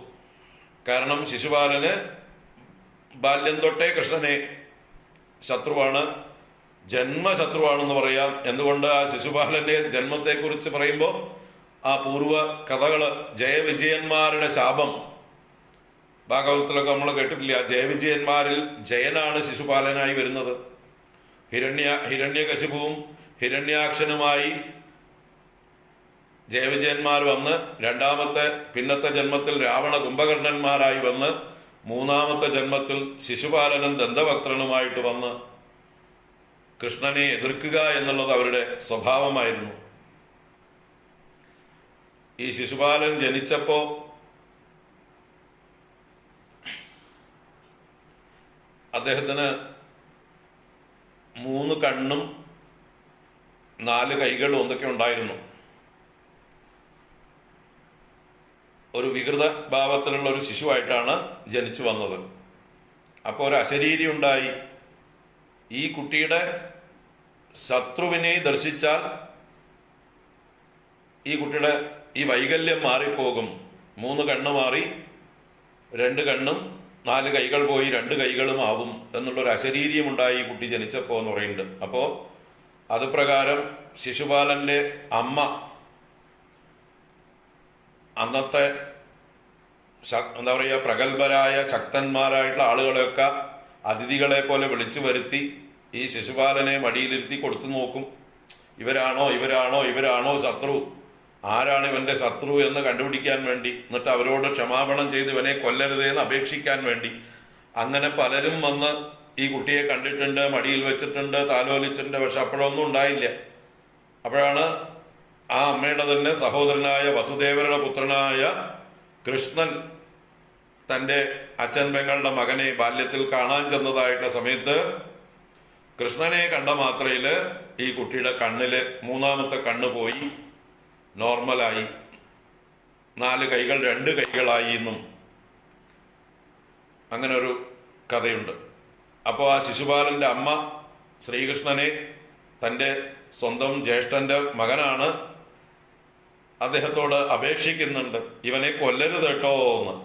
കാരണം ശിശുപാലന് ബാല്യം തൊട്ടേ കൃഷ്ണനെ ശത്രുവാണ്, ജന്മശത്രുവാണെന്ന് പറയാം. എന്തുകൊണ്ട്? ആ ശിശുപാലന്റെ ജന്മത്തെക്കുറിച്ച് പറയുമ്പോൾ ആ പൂർവ്വ കഥകള്, ജയവിജയന്മാരുടെ ശാപം ഭാഗവതത്തിലൊക്കെ നമ്മൾ കേട്ടിട്ടില്ല. ജയവിജയന്മാരിൽ ജയനാണ് ശിശുപാലനായി വരുന്നത്. ഹിരണ്യകശിപുവും ഹിരണ്യാക്ഷനുമായി ജയവിജയന്മാർ വന്ന് പിന്നത്തെ ജന്മത്തിൽ രാവണ കുംഭകർണന്മാരായി വന്ന് മൂന്നാമത്തെ ജന്മത്തിൽ ശിശുപാലനും ദന്തവക്ത്രനുമായിട്ട് വന്ന് കൃഷ്ണനെ എതിർക്കുക എന്നുള്ളത് അവരുടെ സ്വഭാവമായിരുന്നു. ഈ ശിശുപാലൻ ജനിച്ചപ്പോ അദ്ദേഹത്തിന് 3 കണ്ണും 4 കൈകളും എന്തൊക്കെ ഉണ്ടായിരുന്നു. ഒരു വികൃത ഭാവത്തിലുള്ള ഒരു ശിശുവായിട്ടാണ് ജനിച്ചു വന്നത്. അപ്പോൾ ഒരു അശരീരി ഉണ്ടായി. ഈ കുട്ടിയുടെ ശത്രുവിനെ ദർശിച്ചാൽ ഈ കുട്ടിയുടെ ഈ വൈകല്യം മാറിപ്പോകും. 3 കണ്ണ് മാറി 2 കണ്ണും 4 കൈകൾ പോയി 2 കൈകളും ആവും എന്നുള്ളൊരു അശരീര്യമുണ്ടായി ഈ കുട്ടി ജനിച്ചപ്പോൾ എന്ന് പറയുന്നുണ്ട്. അപ്പോൾ അത് പ്രകാരം ശിശുപാലന്റെ അമ്മ അന്നത്തെ എന്താ പറയുക, പ്രഗത്ഭരായ ശക്തന്മാരായിട്ടുള്ള ആളുകളെയൊക്കെ അതിഥികളെ പോലെ വിളിച്ചു വരുത്തി ഈ ശിശുപാലനെ മടിയിലിരുത്തി കൊടുത്തു നോക്കും. ഇവരാണോ ശത്രു, ആരാണ് ഇവന്റെ ശത്രു എന്ന് കണ്ടുപിടിക്കാൻ വേണ്ടി, എന്നിട്ട് അവരോട് ക്ഷമാപണം ചെയ്ത് ഇവനെ കൊല്ലരുതേന്ന് അപേക്ഷിക്കാൻ വേണ്ടി. അങ്ങനെ പലരും വന്ന് ഈ കുട്ടിയെ കണ്ടിട്ടുണ്ട്, മടിയിൽ വെച്ചിട്ടുണ്ട്, താലോലിച്ചിട്ടുണ്ട്. പക്ഷെ അപ്പോഴൊന്നും ഉണ്ടായില്ല. അപ്പോഴാണ് ആ അമ്മയുടെ തന്നെ സഹോദരനായ വസുദേവരുടെ പുത്രനായ കൃഷ്ണൻ തൻ്റെ അച്ഛൻ പെങ്ങളുടെ മകനെ ബാല്യത്തിൽ കാണാൻ ചെന്നതായിട്ടുള്ള സമയത്ത് കൃഷ്ണനെ കണ്ട മാത്രയിൽ ഈ കുട്ടിയുടെ കണ്ണില് 3ാമത്തെ കണ്ണ് പോയി നോർമലായി, 4 കൈകൾ 2 കൈകളായി എന്നും അങ്ങനെ ഒരു കഥയുണ്ട്. അപ്പോൾ ആ ശിശുപാലന്റെ അമ്മ ശ്രീകൃഷ്ണനെ തൻ്റെ സ്വന്തം ജ്യേഷ്ഠന്റെ മകനാണ്, അദ്ദേഹത്തോട് അപേക്ഷിക്കുന്നുണ്ട്, ഇവനെ കൊല്ലരുത് കേട്ടോ എന്ന്.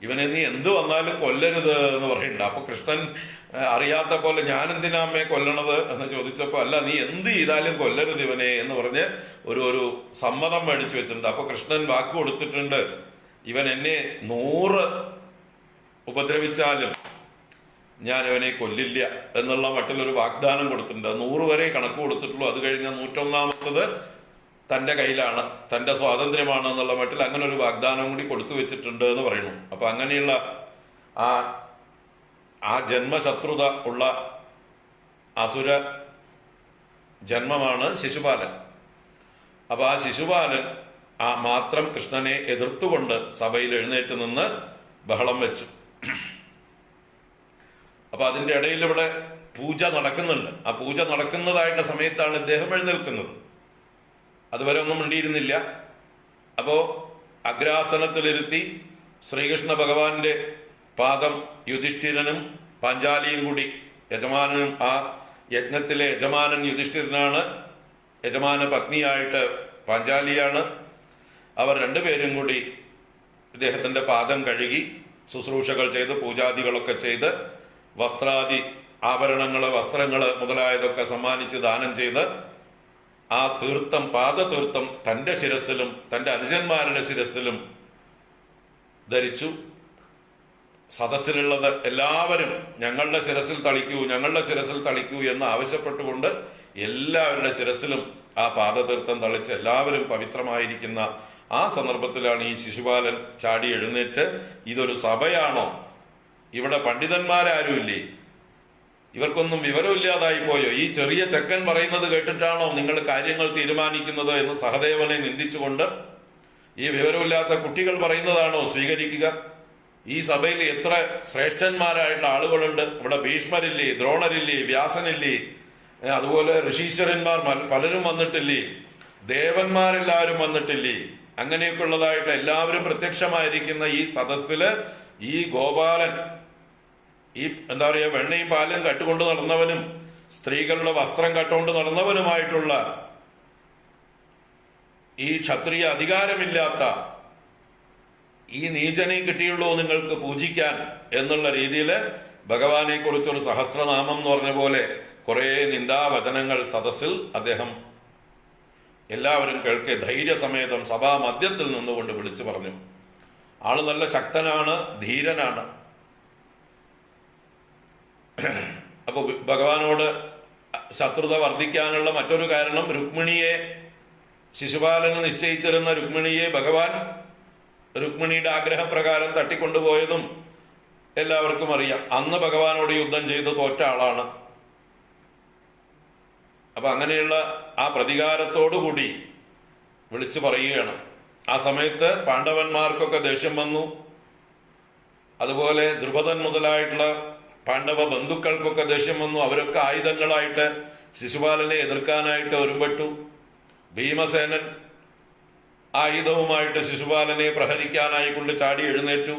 ഇവനെ നീ എന്ത് വന്നാലും കൊല്ലരുത് എന്ന് പറയുന്നുണ്ട്. അപ്പൊ കൃഷ്ണൻ അറിയാത്ത പോലെ ഞാൻ എന്തിനാ അമ്മയെ കൊല്ലണത് എന്ന് ചോദിച്ചപ്പോ, അല്ല നീ എന്ത് ചെയ്താലും കൊല്ലരുത് ഇവനെ എന്ന് പറഞ്ഞ് ഒരു സമ്മതം മേടിച്ചു വെച്ചിട്ടുണ്ട്. അപ്പൊ കൃഷ്ണൻ വാക്ക് കൊടുത്തിട്ടുണ്ട്, ഇവൻ എന്നെ 100 ഉപദ്രവിച്ചാലും ഞാൻ ഇവനെ കൊല്ലില്ല എന്നുള്ള മറ്റുള്ളൊരു വാഗ്ദാനം കൊടുത്തിട്ടുണ്ട്. 100 വരെ കണക്ക് കൊടുത്തിട്ടുള്ളൂ. അത് കഴിഞ്ഞ 101ാമത്തത് തൻ്റെ കയ്യിലാണ്, തൻ്റെ സ്വാതന്ത്ര്യമാണ് എന്നുള്ള മട്ടിൽ അങ്ങനെ ഒരു വാഗ്ദാനം കൂടി കൊടുത്തു വെച്ചിട്ടുണ്ട് എന്ന് പറയുന്നു. അപ്പൊ അങ്ങനെയുള്ള ആ ജന്മശത്രുത ഉള്ള അസുര ജന്മമാണ് ശിശുപാലൻ. അപ്പൊ ആ ശിശുപാലൻ മാത്രം കൃഷ്ണനെ എതിർത്തുകൊണ്ട് സഭയിൽ എഴുന്നേറ്റ് നിന്ന് ബഹളം വെച്ചു. അപ്പൊ അതിന്റെ ഇടയിൽ ഇവിടെ പൂജ നടക്കുന്നുണ്ട്. ആ പൂജ നടക്കുന്നതായിട്ടുള്ള സമയത്താണ് ഇദ്ദേഹം എഴുന്നേൽക്കുന്നത്. അതുവരെ ഒന്നും മിണ്ടിയിരുന്നില്ല. അപ്പോ അഗ്രാസനത്തിലിരുത്തി ശ്രീകൃഷ്ണ ഭഗവാന്റെ പാദം യുധിഷ്ഠിരനും പാഞ്ചാലിയും കൂടി, യജമാനനും ആ യജ്ഞത്തിലെ യജമാനൻ യുധിഷ്ഠിരനാണ്, യജമാന പത്നിയായിട്ട് പാഞ്ചാലിയാണ്. അവർ 2 പേരും കൂടി ഇദ്ദേഹത്തിന്റെ പാദം കഴുകി ശുശ്രൂഷകൾ ചെയ്ത് പൂജാദികളൊക്കെ ചെയ്ത് വസ്ത്രാദി ആഭരണങ്ങള് വസ്ത്രങ്ങള് മുതലായതൊക്കെ സമ്മാനിച്ച് ദാനം ചെയ്ത് ആ തീർത്ഥം, പാദതീർത്ഥം തൻ്റെ ശിരസിലും തൻ്റെ അനുജന്മാരുടെ ശിരസിലും ധരിച്ചു. സദസ്സിലുള്ളത് എല്ലാവരും ഞങ്ങളുടെ ശിരസിൽ തളിക്കൂ എന്ന് ആവശ്യപ്പെട്ടുകൊണ്ട് എല്ലാവരുടെ ശിരസിലും ആ പാദതീർത്ഥം തളിച്ച് എല്ലാവരും പവിത്രമായിരിക്കുന്ന ആ സന്ദർഭത്തിലാണ് ഈ ശിശുപാലൻ ചാടി എഴുന്നേറ്റ്, ഇതൊരു സഭയാണോ, ഇവിടെ പണ്ഡിതന്മാരാരുമില്ലേ, ഇവർക്കൊന്നും വിവരമില്ലാതായി പോയോ, ഈ ചെറിയ ചെക്കൻ പറയുന്നത് കേട്ടിട്ടാണോ നിങ്ങൾ കാര്യങ്ങൾ തീരുമാനിക്കുന്നത് എന്ന് സഹദേവനെ നിന്ദിച്ചുകൊണ്ട് ഈ വിവരമില്ലാത്ത കുട്ടികൾ പറയുന്നതാണോ സ്വീകരിക്കുക? ഈ സഭയിൽ എത്ര ശ്രേഷ്ഠന്മാരായിട്ടുള്ള ആളുകളുണ്ട്. ഇവിടെ ഭീഷ്മരില്ലേ, ദ്രോണരില്ലേ, വ്യാസനില്ലേ, അതുപോലെ ഋഷീശ്വരന്മാർ പലരും വന്നിട്ടില്ലേ, ദേവന്മാരെല്ലാവരും വന്നിട്ടില്ലേ? അങ്ങനെയൊക്കെ ഉള്ളതായിട്ട് എല്ലാവരും പ്രത്യക്ഷമായിരിക്കുന്ന ഈ സദസ്സില് ഈ ഗോപാലൻ, ഈ എന്താ പറയുക, വെണ്ണയും പാലും കട്ടുകൊണ്ട് നടന്നവനും സ്ത്രീകളുടെ വസ്ത്രം കട്ടുകൊണ്ട് നടന്നവനുമായിട്ടുള്ള ഈ ക്ഷത്രിയ അധികാരമില്ലാത്ത ഈ നീചനെ കിട്ടിയുള്ളൂ നിങ്ങൾക്ക് പൂജിക്കാൻ എന്നുള്ള രീതിയിൽ ഭഗവാനെ കുറിച്ചൊരു സഹസ്രനാമം എന്ന് പറഞ്ഞ പോലെ കുറെ നിന്ദാവചനങ്ങൾ സദസ്സിൽ അദ്ദേഹം എല്ലാവരും കേൾക്കെ ധൈര്യസമേതം സഭാ മധ്യത്തിൽ നിന്നുകൊണ്ട് വിളിച്ചു പറഞ്ഞു. ആള് നല്ല ശക്തനാണ്, ധീരനാണ്. അപ്പൊ ഭഗവാനോട് ശത്രുത വർദ്ധിക്കാനുള്ള മറ്റൊരു കാരണം, രുക്മിണിയെ, ശിശുപാലന് നിശ്ചയിച്ചിരുന്ന രുക്മിണിയെ ഭഗവാൻ രുക്മിണിയുടെ ആഗ്രഹപ്രകാരം തട്ടിക്കൊണ്ടുപോയതും എല്ലാവർക്കും അറിയാം. അന്ന് ഭഗവാനോട് യുദ്ധം ചെയ്ത് തോറ്റ ആളാണ്. അപ്പം അങ്ങനെയുള്ള ആ പ്രതികാരത്തോടുകൂടി വിളിച്ചു പറയുകയാണ്. ആ സമയത്ത് പാണ്ഡവന്മാർക്കൊക്കെ ദേഷ്യം വന്നു. അതുപോലെ ദ്രുപദൻ മുതലായിട്ടുള്ള പാണ്ഡവ ബന്ധുക്കൾക്കൊക്കെ ദേഷ്യം വന്നു. അവരൊക്കെ ആയുധങ്ങളായിട്ട് ശിശുപാലനെ എതിർക്കാനായിട്ട് ഒരുമ്പെട്ടു. ഭീമസേനൻ ആയുധവുമായിട്ട് ശിശുപാലനെ പ്രഹരിക്കാനായി കൊണ്ട് ചാടി എഴുന്നേറ്റു.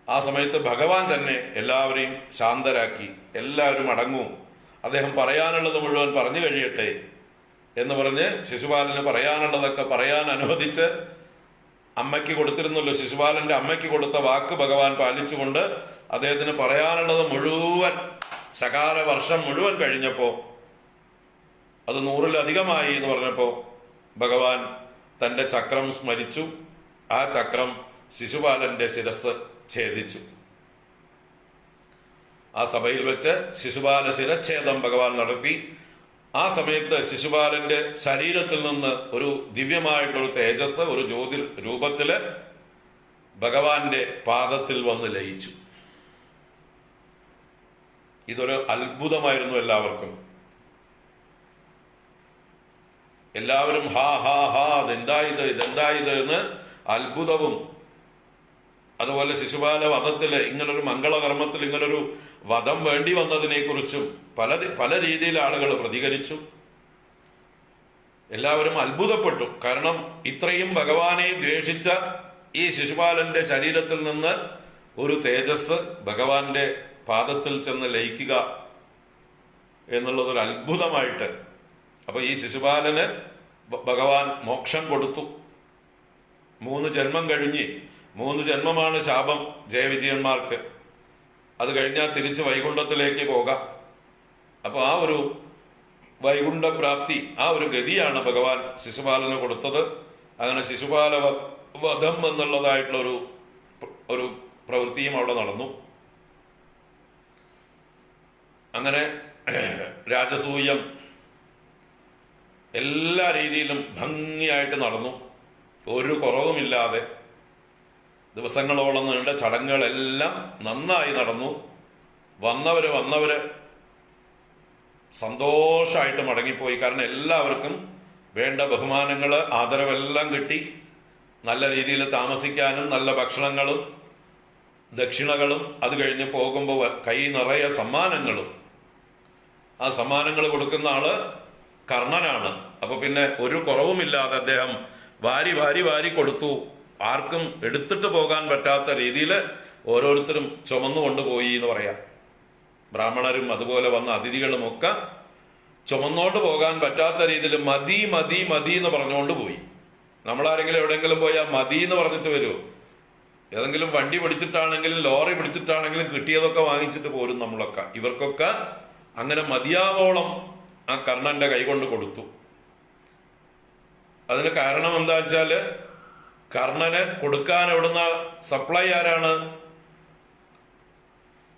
ആ സമയത്ത് ഭഗവാൻ തന്നെ എല്ലാവരെയും ശാന്തരാക്കി. എല്ലാവരും അടങ്ങും, അദ്ദേഹം പറയാനുള്ളത് മുഴുവൻ പറഞ്ഞു കഴിയട്ടെ എന്ന് പറഞ്ഞ് ശിശുപാലന് പറയാനുള്ളതൊക്കെ പറയാൻ അനുവദിച്ച്, അമ്മയ്ക്ക് കൊടുത്തിരുന്നല്ലോ, ശിശുപാലന്റെ അമ്മയ്ക്ക് കൊടുത്ത വാക്ക് ഭഗവാൻ പാലിച്ചുകൊണ്ട് അദ്ദേഹത്തിന് പറയാനുള്ളത് മുഴുവൻ ശകാര വർഷം മുഴുവൻ കഴിഞ്ഞപ്പോൾ അത് 100-ലധികമായി എന്ന് പറഞ്ഞപ്പോൾ ഭഗവാൻ തൻ്റെ ചക്രം സ്മരിച്ചു. ആ ചക്രം ശിശുപാലന്റെ ശിരസ് ഛേദിച്ചു. ആ സഭയിൽ വെച്ച് ശിശുപാല ശിരച്ഛേദം ഭഗവാൻ നടത്തി. ആ സമയത്ത് ശിശുപാലന്റെ ശരീരത്തിൽ നിന്ന് ഒരു ദിവ്യമായിട്ടുള്ള തേജസ്, ഒരു ജ്യോതി രൂപത്തില് ഭഗവാന്റെ പാദത്തിൽ വന്ന് ലയിച്ചു. ഇതൊരു അത്ഭുതമായിരുന്നു എല്ലാവർക്കും. എല്ലാവരും ഹാ ഹാ ഹാ ഇതെന്തായത് എന്ന് അത്ഭുതവും, അതുപോലെ ശിശുപാല വധത്തിൽ ഇങ്ങനൊരു മംഗളകർമ്മത്തിൽ ഇങ്ങനൊരു വധം വേണ്ടി വന്നതിനെ കുറിച്ചും പല രീതിയിൽ ആളുകൾ പ്രതികരിച്ചു. എല്ലാവരും അത്ഭുതപ്പെട്ടു. കാരണം ഇത്രയും ഭഗവാനെ ദ്വേഷിച്ച ഈ ശിശുപാലന്റെ ശരീരത്തിൽ നിന്ന് ഒരു തേജസ് ഭഗവാന്റെ പാദത്തിൽ ചെന്ന് ലയിക്കുക എന്നുള്ളതൊരു അത്ഭുതമായിട്ട്. അപ്പൊ ഈ ശിശുപാലന് ഭഗവാൻ മോക്ഷം കൊടുത്തു. 3 ജന്മം കഴിഞ്ഞ്, 3 ജന്മമാണ് ശാപം ജയവിജയന്മാർക്ക്. അത് കഴിഞ്ഞാൽ തിരിച്ച് വൈകുണ്ഠത്തിലേക്ക് പോകാം. അപ്പൊ ആ ഒരു വൈകുണ്ഠപ്രാപ്തി, ആ ഒരു ഗതിയാണ് ഭഗവാൻ ശിശുപാലന് കൊടുത്തത്. അങ്ങനെ ശിശുപാല വധം എന്നുള്ളതായിട്ടുള്ള ഒരു പ്രവൃത്തിയും അവിടെ നടന്നു. അങ്ങനെ രാജസൂയം എല്ലാ രീതിയിലും ഭംഗിയായിട്ട് നടന്നു. ഒരു കുറവുമില്ലാതെ ദിവസങ്ങളോളം നീണ്ട ചടങ്ങുകളെല്ലാം നന്നായി നടന്നു. വന്നവര് സന്തോഷമായിട്ട് മടങ്ങിപ്പോയി. കാരണം എല്ലാവർക്കും വേണ്ട ബഹുമാനങ്ങൾ, ആദരവെല്ലാം കിട്ടി. നല്ല രീതിയിൽ താമസിക്കാനും നല്ല ഭക്ഷണങ്ങളും ദക്ഷിണകളും, അത് കഴിഞ്ഞ് പോകുമ്പോൾ കൈ നിറയെ സമ്മാനങ്ങളും. ആ സമ്മാനങ്ങൾ കൊടുക്കുന്ന ആള് കർണനാണ്. അപ്പൊ പിന്നെ ഒരു കുറവുമില്ലാതെ അദ്ദേഹം വാരി കൊടുത്തു. ആർക്കും എടുത്തിട്ട് പോകാൻ പറ്റാത്ത രീതിയിൽ ഓരോരുത്തരും ചുമന്നു കൊണ്ടുപോയി എന്ന് പറയാം. ബ്രാഹ്മണരും അതുപോലെ വന്ന അതിഥികളും ഒക്കെ ചുമന്നുകൊണ്ട് പോകാൻ പറ്റാത്ത രീതിയിൽ മതി എന്ന് പറഞ്ഞുകൊണ്ട് പോയി. നമ്മളാരെങ്കിലും എവിടെയെങ്കിലും പോയാൽ മതി എന്ന് പറഞ്ഞിട്ട് വരുമോ? ഏതെങ്കിലും വണ്ടി പിടിച്ചിട്ടാണെങ്കിലും ലോറി പിടിച്ചിട്ടാണെങ്കിലും കിട്ടിയതൊക്കെ വാങ്ങിച്ചിട്ട് പോരും നമ്മളൊക്കെ. ഇവർക്കൊക്കെ അങ്ങനെ മതിയാവോളം ആ കർണന്റെ കൈകൊണ്ട് കൊടുത്തു. അതിന് കാരണം എന്താ വെച്ചാല്, കർണന് കൊടുക്കാൻ എവിടുന്ന സപ്ലൈ ആരാണ്?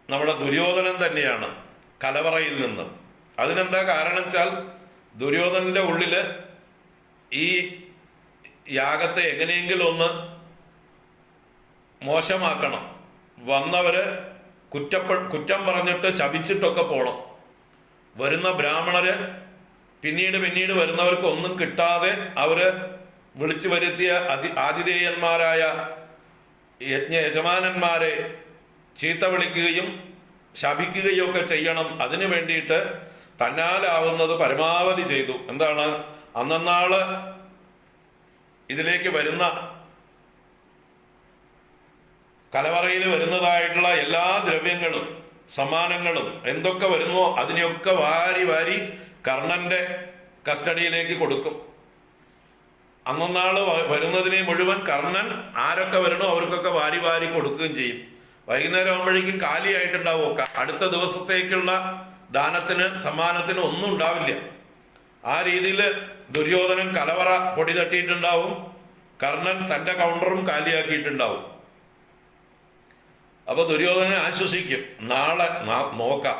നമ്മുടെ ദുര്യോധനൻ തന്നെയാണ്, കലവറയിൽ നിന്ന്. അതിനെന്താ കാരണം വെച്ചാൽ, ദുര്യോധനന്റെ ഉള്ളില് ഈ യാഗത്തെ എങ്ങനെയെങ്കിലും ഒന്ന് മോശമാക്കണം, വന്നവര് കുറ്റം പറഞ്ഞിട്ട് ശപിച്ചിട്ടൊക്കെ പോണം. വരുന്ന ബ്രാഹ്മണര് പിന്നീട് വരുന്നവർക്ക് ഒന്നും കിട്ടാതെ അവര് വിളിച്ചു വരുത്തിയ ആതിഥേയന്മാരായ യജമാനന്മാരെ ചീത്ത വിളിക്കുകയും ശപിക്കുകയും ഒക്കെ ചെയ്യണം. അതിനു വേണ്ടിയിട്ട് തന്നാലാവുന്നത് പരമാവധി ചെയ്തു. എന്താണ്, അന്നാള് ഇതിലേക്ക് വരുന്ന കലവറയിൽ വരുന്നതായിട്ടുള്ള എല്ലാ ദ്രവ്യങ്ങളും സമ്മാനങ്ങളും എന്തൊക്കെ വരുന്നോ അതിനെയൊക്കെ വാരി കർണന്റെ കസ്റ്റഡിയിലേക്ക് കൊടുക്കും. അന്നാള് വരുന്നതിനെ മുഴുവൻ കർണൻ ആരൊക്കെ വരണോ അവർക്കൊക്കെ വാരി കൊടുക്കുകയും ചെയ്യും. വൈകുന്നേരം ആകുമ്പോഴേക്കും കാലിയായിട്ടുണ്ടാവും. അടുത്ത ദിവസത്തേക്കുള്ള ദാനത്തിന് സമ്മാനത്തിന് ഒന്നും ഉണ്ടാവില്ല. ആ രീതിയിൽ ദുര്യോധനൻ കലവറ പൊടി തട്ടിയിട്ടുണ്ടാവും, കർണൻ തന്റെ കൗണ്ടറും കാലിയാക്കിയിട്ടുണ്ടാവും. അപ്പൊ ദുര്യോധനൻ ആശ്വസിക്കും, നാളെ നോക്കാം,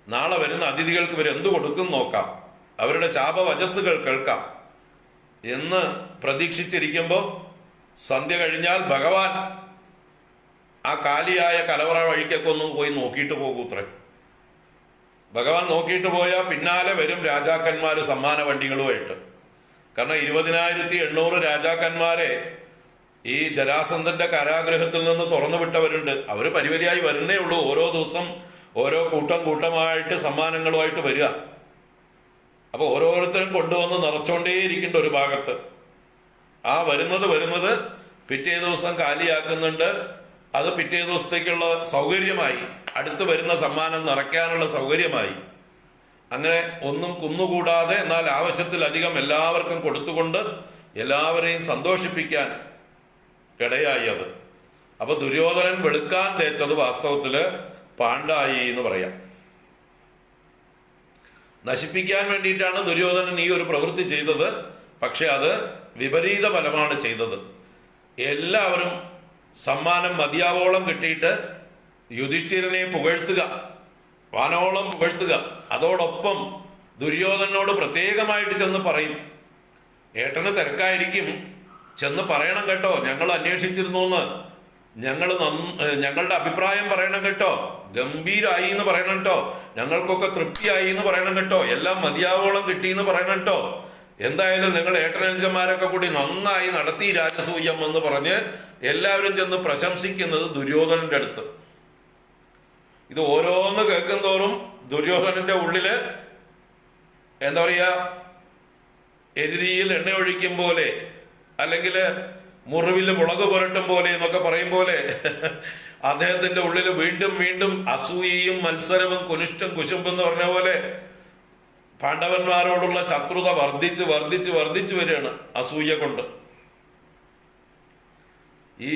നാളെ വരുന്ന അതിഥികൾക്ക് ഇവർ എന്തു കൊടുക്കും നോക്കാം, അവരുടെ ശാപവചസ്സുകൾ കേൾക്കാം എന്ന് പ്രതീക്ഷിച്ചിരിക്കുമ്പോൾ സന്ധ്യ കഴിഞ്ഞാൽ ഭഗവാൻ ആ കാലിയായ കലവറ വഴിക്കൊക്കെ ഒന്ന് പോയി നോക്കിയിട്ട് പോകൂത്രേ. ഭഗവാൻ നോക്കിയിട്ട് പോയാൽ പിന്നാലെ വരും രാജാക്കന്മാർ സമ്മാന വണ്ടികളുമായിട്ട്. കാരണം 20,800 രാജാക്കന്മാരെ ഈ ജരാസന്ധന്റെ കാരാഗ്രഹത്തിൽ നിന്ന് തുറന്നു വിട്ടവരുണ്ട്. അവർ പരിവരിയായി വരുന്നേ ഉള്ളൂ. ഓരോ ദിവസം ഓരോ കൂട്ടമായിട്ട് സമ്മാനങ്ങളുമായിട്ട് വരിക. അപ്പൊ ഓരോരുത്തരും കൊണ്ടുവന്ന് നിറച്ചോണ്ടേയിരിക്കേണ്ട ഒരു ഭാഗത്ത്. ആ വരുന്നത് പിറ്റേ ദിവസം കാലിയാക്കുന്നുണ്ട്. അത് പിറ്റേ ദിവസത്തേക്കുള്ള സൗകര്യമായി, അടുത്ത് വരുന്ന സമ്മാനം നിറയ്ക്കാനുള്ള സൗകര്യമായി. അങ്ങനെ ഒന്നും കുന്നുകൂടാതെ എന്നാൽ ആവശ്യത്തിലധികം എല്ലാവർക്കും കൊടുത്തുകൊണ്ട് എല്ലാവരെയും സന്തോഷിപ്പിക്കാൻ ഇടയായി അത്. അപ്പൊ ദുര്യോധനൻ വെളുക്കാൻ തേച്ചത് വാസ്തവത്തില് പാണ്ടായി എന്ന് പറയാം. നശിപ്പിക്കാൻ വേണ്ടിയിട്ടാണ് ദുര്യോധനൻ ഈ ഒരു പ്രവൃത്തി ചെയ്തത്. പക്ഷെ അത് വിപരീത ഫലമാണ് ചെയ്തത്. എല്ലാവരും സമ്മാനം മതിയാവോളം കിട്ടിയിട്ട് യുധിഷ്ഠിരനെ പുകഴ്ത്തുക, വാനോളം പുകഴ്ത്തുക. അതോടൊപ്പം ദുര്യോധനോട് പ്രത്യേകമായിട്ട് ചെന്ന് പറയും, ഏട്ടന് തിരക്കായിരിക്കും, ചെന്ന് പറയണം കേട്ടോ, ഞങ്ങൾ അന്വേഷിച്ചിരുന്നു എന്ന്, ഞങ്ങളുടെ അഭിപ്രായം പറയണം കേട്ടോ, ഗംഭീരായി എന്ന് പറയണം കേട്ടോ, ഞങ്ങൾക്കൊക്കെ തൃപ്തിയായി എന്ന് പറയണം കേട്ടോ, എല്ലാം മതിയാവോളം കിട്ടി എന്ന് പറയണം കേട്ടോ, എന്തായാലും നിങ്ങൾ ഏട്ടനഞ്ചന്മാരൊക്കെ കൂടി നന്നായി നടത്തി രാജസൂയം എന്ന് പറഞ്ഞ് എല്ലാവരും ചെന്ന് പ്രശംസിക്കുന്നത് ദുര്യോധനന്റെ അടുത്ത്. ഇത് ഓരോന്ന് കേൾക്കും തോറും ദുര്യോധനന്റെ ഉള്ളില് എന്താ പറയാ, എരുതിയിൽ എണ്ണ ഒഴിക്കും പോലെ, അല്ലെങ്കിൽ മുറിവിൽ മുളക് പുരട്ടും പോലെ എന്നൊക്കെ പറയും പോലെ അദ്ദേഹത്തിന്റെ ഉള്ളിൽ വീണ്ടും വീണ്ടും അസൂയയും മത്സരവും കുനിഷ്ടം കുശുമ്പ് എന്ന് പറഞ്ഞ പോലെ പാണ്ഡവന്മാരോടുള്ള ശത്രുത വർദ്ധിച്ച് വരികയാണ് അസൂയ കൊണ്ട്. ഈ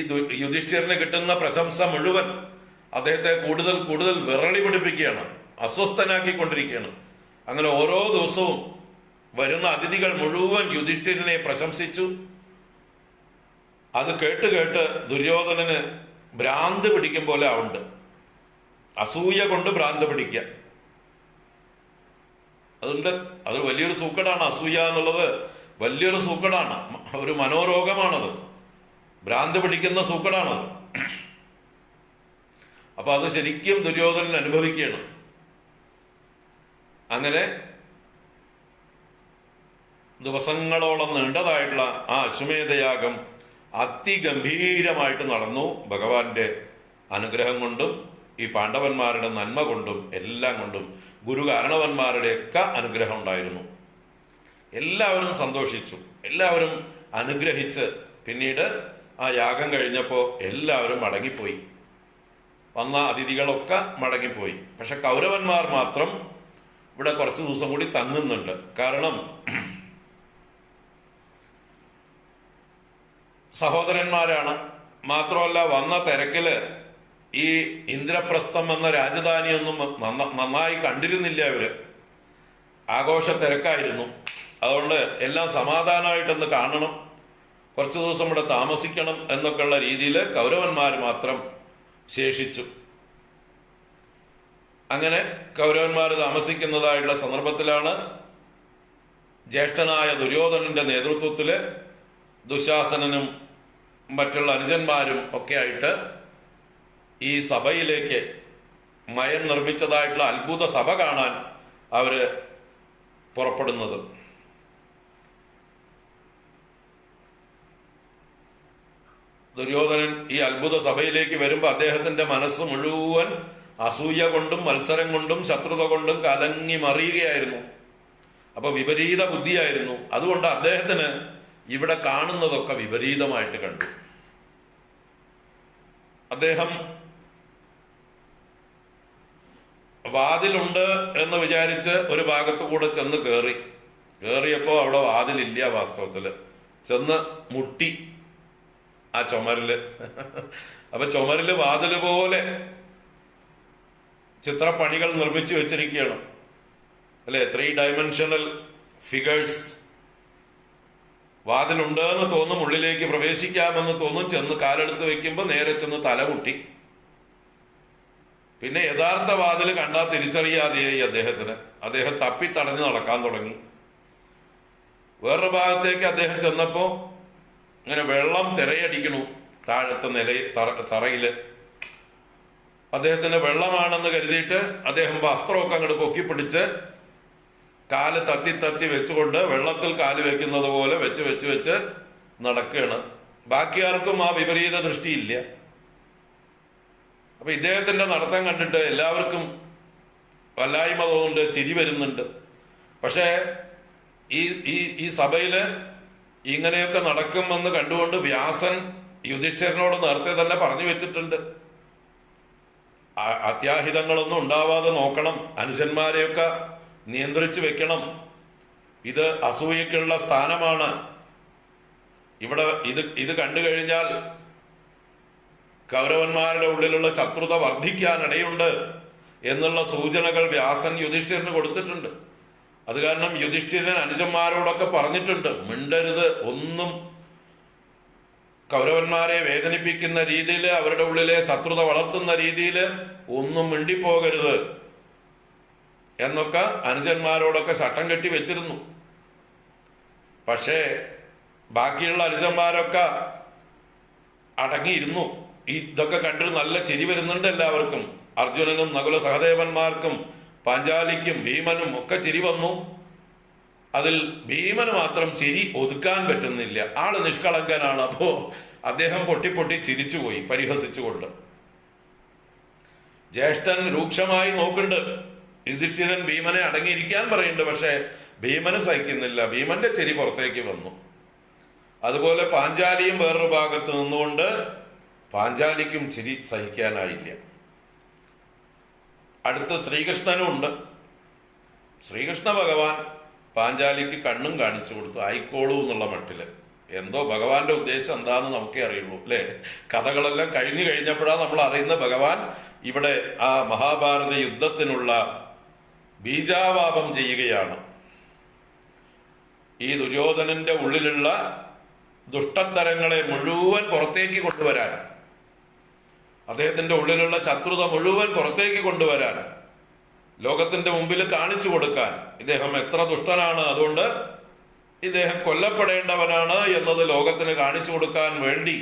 യുധിഷ്ഠിരന് കിട്ടുന്ന പ്രശംസ മുഴുവൻ അദ്ദേഹത്തെ കൂടുതൽ വിറളി പിടിപ്പിക്കുകയാണ്, അസ്വസ്ഥനാക്കിക്കൊണ്ടിരിക്കുകയാണ്. അങ്ങനെ ഓരോ ദിവസവും വരുന്ന അതിഥികൾ മുഴുവൻ യുധിഷ്ഠിരനെ പ്രശംസിച്ചു. അത് കേട്ട് ദുര്യോധനന് ഭ്രാന്ത് പിടിക്കും പോലെ ആവുണ്ട്. അസൂയ കൊണ്ട് ഭ്രാന്ത് പിടിക്കുക, അതുണ്ട്. അത് വലിയൊരു സൂക്കടാണ്. അസൂയ എന്നുള്ളത് വലിയൊരു സൂക്കടാണ്, ഒരു മനോരോഗമാണത്, ഭ്രാന്ത് പിടിക്കുന്ന സൂക്കടാണത്. അപ്പൊ അത് ശരിക്കും ദുര്യോധനൻ അനുഭവിക്കുകയാണ്. അങ്ങനെ ദിവസങ്ങളോളം നീണ്ടതായിട്ടുള്ള ആ അശ്വമേധയാഗം അതിഗംഭീരമായിട്ട് നടന്നു. ഭഗവാന്റെ അനുഗ്രഹം കൊണ്ടും ഈ പാണ്ഡവന്മാരുടെ നന്മ കൊണ്ടും എല്ലാം കൊണ്ടും ഗുരുകാരണവന്മാരുടെയൊക്കെ അനുഗ്രഹം ഉണ്ടായിരുന്നു. എല്ലാവരും സന്തോഷിച്ചു, എല്ലാവരും അനുഗ്രഹിച്ച് പിന്നീട് ആ യാഗം കഴിഞ്ഞപ്പോൾ എല്ലാവരും മടങ്ങിപ്പോയി. വന്ന അതിഥികളൊക്കെ മടങ്ങിപ്പോയി. പക്ഷെ കൗരവന്മാർ മാത്രം ഇവിടെ കുറച്ച് ദിവസം കൂടി തങ്ങുന്നുണ്ട്. കാരണം സഹോദരന്മാരാണ്. മാത്രമല്ല വന്ന തിരക്കില് ഈ ഇന്ദ്രപ്രസ്ഥം എന്ന രാജധാനിയൊന്നും നന്നായി കണ്ടിരുന്നില്ല. അവര് ആഘോഷ തിരക്കായിരുന്നു. അതുകൊണ്ട് എല്ലാം സമാധാനമായിട്ടൊന്ന് കാണണം, കുറച്ചു ദിവസം ഇവിടെ താമസിക്കണം എന്നൊക്കെയുള്ള രീതിയിൽ കൗരവന്മാർ മാത്രം ശേഷിച്ചു. അങ്ങനെ കൗരവന്മാർ താമസിക്കുന്നതായിട്ടുള്ള സന്ദർഭത്തിലാണ് ജ്യേഷ്ഠനായ ദുര്യോധനന്റെ നേതൃത്വത്തില് ദുശാസനനും മറ്റുള്ള അനുജന്മാരും ഒക്കെ ആയിട്ട് ഈ സഭയിലേക്ക് മയൻ നിർമ്മിച്ചതായിട്ടുള്ള അത്ഭുത സഭ കാണാൻ അവര് പുറപ്പെടുന്നത്. ദുര്യോധനൻ ഈ അത്ഭുത സഭയിലേക്ക് വരുമ്പോൾ അദ്ദേഹത്തിന്റെ മനസ്സ് മുഴുവൻ അസൂയ കൊണ്ടും മത്സരം കൊണ്ടും ശത്രുത കൊണ്ടും കലങ്ങി മറിയുകയായിരുന്നു. അപ്പൊ വിപരീത ബുദ്ധിയായിരുന്നു. അതുകൊണ്ട് അദ്ദേഹത്തിന് ഇവിടെ കാണുന്നതൊക്കെ വിപരീതമായിട്ട് കണ്ടു. അദ്ദേഹം വാതിലുണ്ട് എന്ന് വിചാരിച്ച് ഒരു ഭാഗത്തു കൂടെ ചെന്ന് കയറിയപ്പോ അവിടെ വാതിലില്ല. വാസ്തവത്തില് ചെന്ന് മുട്ടി ആ ചുമരില്. അപ്പൊ ചുമരില് വാതില് പോലെ ചിത്രപ്പണികൾ നിർമ്മിച്ചു വെച്ചിരിക്കുകയാണ്, അല്ലെ? 3 ഡയമെൻഷണൽ ഫിഗേഴ്സ്. വാതിലുണ്ട് എന്ന് തോന്നും, ഉള്ളിലേക്ക് പ്രവേശിക്കാമെന്ന് തോന്നും. ചെന്ന് കാലെടുത്ത് വെക്കുമ്പോൾ നേരെ ചെന്ന് തലമുട്ടി. പിന്നെ യഥാർത്ഥ വാതിൽ കണ്ടാൽ തിരിച്ചറിയാതെയായി അദ്ദേഹത്തിന്. അദ്ദേഹം തപ്പിത്തടഞ്ഞ് നടക്കാൻ തുടങ്ങി. വേറൊരു ഭാഗത്തേക്ക് അദ്ദേഹം ചെന്നപ്പോ ഇങ്ങനെ വെള്ളം തിരയടിക്കണു താഴത്തെ തറയില്. അദ്ദേഹത്തിന് വെള്ളമാണെന്ന് കരുതിയിട്ട് അദ്ദേഹം വസ്ത്രമൊക്കെ അങ്ങോട്ട് പൊക്കിപ്പിടിച്ച് കാല് തത്തി തത്തി വെച്ചുകൊണ്ട് വെള്ളത്തിൽ കാല് വെക്കുന്നത് പോലെ വെച്ച് വെച്ച് വെച്ച് നടക്കുകയാണ്. ബാക്കി ആർക്കും ആ വിപരീത ദൃഷ്ടിയില്ല. അപ്പൊ ഇദ്ദേഹത്തിന്റെ നടത്തം കണ്ടിട്ട് എല്ലാവർക്കും വല്ലായ്മ തോന്നുന്നുണ്ട്, ചിരി വരുന്നുണ്ട്. പക്ഷേ ഈ ഈ ഈ സഭയില് ഇങ്ങനെയൊക്കെ നടക്കുമെന്ന് കണ്ടുകൊണ്ട് വ്യാസൻ യുധിഷ്ഠിരനോട് നേരത്തെ തന്നെ പറഞ്ഞു വെച്ചിട്ടുണ്ട്, അത്യാഹിതങ്ങളൊന്നും ഉണ്ടാവാതെ നോക്കണം, അനുജന്മാരെയൊക്കെ നിയന്ത്രിച്ചു വെക്കണം. ഇത് അസൂയക്കുള്ള സ്ഥാനമാണ്. ഇവിടെ ഇത് കണ്ടു കഴിഞ്ഞാൽ കൗരവന്മാരുടെ ഉള്ളിലുള്ള ശത്രുത വർദ്ധിക്കാനിടയുണ്ട് എന്നുള്ള സൂചനകൾ വ്യാസൻ യുധിഷ്ഠിരന് കൊടുത്തിട്ടുണ്ട്. അത് കാരണം യുധിഷ്ഠിരൻ അനുജന്മാരോടൊക്കെ പറഞ്ഞിട്ടുണ്ട്, മിണ്ടരുത്, ഒന്നും കൗരവന്മാരെ വേദനിപ്പിക്കുന്ന രീതിയിൽ, അവരുടെ ഉള്ളിലെ ശത്രുത വളർത്തുന്ന രീതിയിൽ ഒന്നും മിണ്ടിപ്പോകരുത് എന്നൊക്കെ അനുജന്മാരോടൊക്കെ ചട്ടം കെട്ടി വെച്ചിരുന്നു. പക്ഷേ ബാക്കിയുള്ള അനുജന്മാരൊക്കെ അടങ്ങിയിരുന്നു. ഇതൊക്കെ കണ്ടിട്ട് നല്ല ചിരി വരുന്നുണ്ട് എല്ലാവർക്കും. അർജുനനും നകുല സഹദേവന്മാർക്കും പാഞ്ചാലിക്കും ഭീമനും ഒക്കെ ചിരി വന്നു. അതിൽ ഭീമന് മാത്രം ചിരി ഒതുക്കാൻ പറ്റുന്നില്ല. ആള് നിഷ്കളങ്കനാണ്. അപ്പോ അദ്ദേഹം പൊട്ടി പൊട്ടി ചിരിച്ചുപോയി പരിഹസിച്ചുകൊണ്ട്. ജ്യേഷ്ഠൻ രൂക്ഷമായി നോക്കുന്നുണ്ട്. യുധിഷ്ഠിരൻ ഭീമനെ അടങ്ങിയിരിക്കാൻ പറയുന്നുണ്ട്. പക്ഷെ ഭീമന് സഹിക്കുന്നില്ല. ഭീമന്റെ ചിരി പുറത്തേക്ക് വന്നു. അതുപോലെ പാഞ്ചാലിയും വേറൊരു ഭാഗത്ത് നിന്നുകൊണ്ട് പാഞ്ചാലിക്കും ചിരി സഹിക്കാനായില്ല. അടുത്ത് ശ്രീകൃഷ്ണനും ഉണ്ട്. ശ്രീകൃഷ്ണ ഭഗവാൻ പാഞ്ചാലിക്ക് കണ്ണും കാണിച്ചു കൊടുത്തു, ആയിക്കോളൂ എന്നുള്ള മട്ടില്. എന്തോ ഭഗവാന്റെ ഉദ്ദേശം എന്താണെന്ന് നമുക്കേ അറിയുള്ളൂ, അല്ലെ? കഥകളെല്ലാം കഴിഞ്ഞു കഴിഞ്ഞപ്പോഴാണ് നമ്മൾ അറിയുന്ന ഭഗവാൻ ഇവിടെ ആ മഹാഭാരത യുദ്ധത്തിനുള്ള ബീജാവാപം ചെയ്യുകയാണ്. ഈ ദുര്യോധനന്റെ ഉള്ളിലുള്ള ദുഷ്ടത്തരങ്ങളെ മുഴുവൻ പുറത്തേക്ക് കൊണ്ടുവരാൻ, അദ്ദേഹത്തിന്റെ ഉള്ളിലുള്ള ശത്രുത മുഴുവൻ പുറത്തേക്ക് കൊണ്ടുവരാൻ, ലോകത്തിന്റെ മുമ്പിൽ കാണിച്ചു കൊടുക്കാൻ, ഇദ്ദേഹം എത്ര ദുഷ്ടനാണ്, അതുകൊണ്ട് ഇദ്ദേഹം കൊല്ലപ്പെടേണ്ടവനാണ് എന്നത് ലോകത്തിന് കാണിച്ചു കൊടുക്കാൻ വേണ്ടി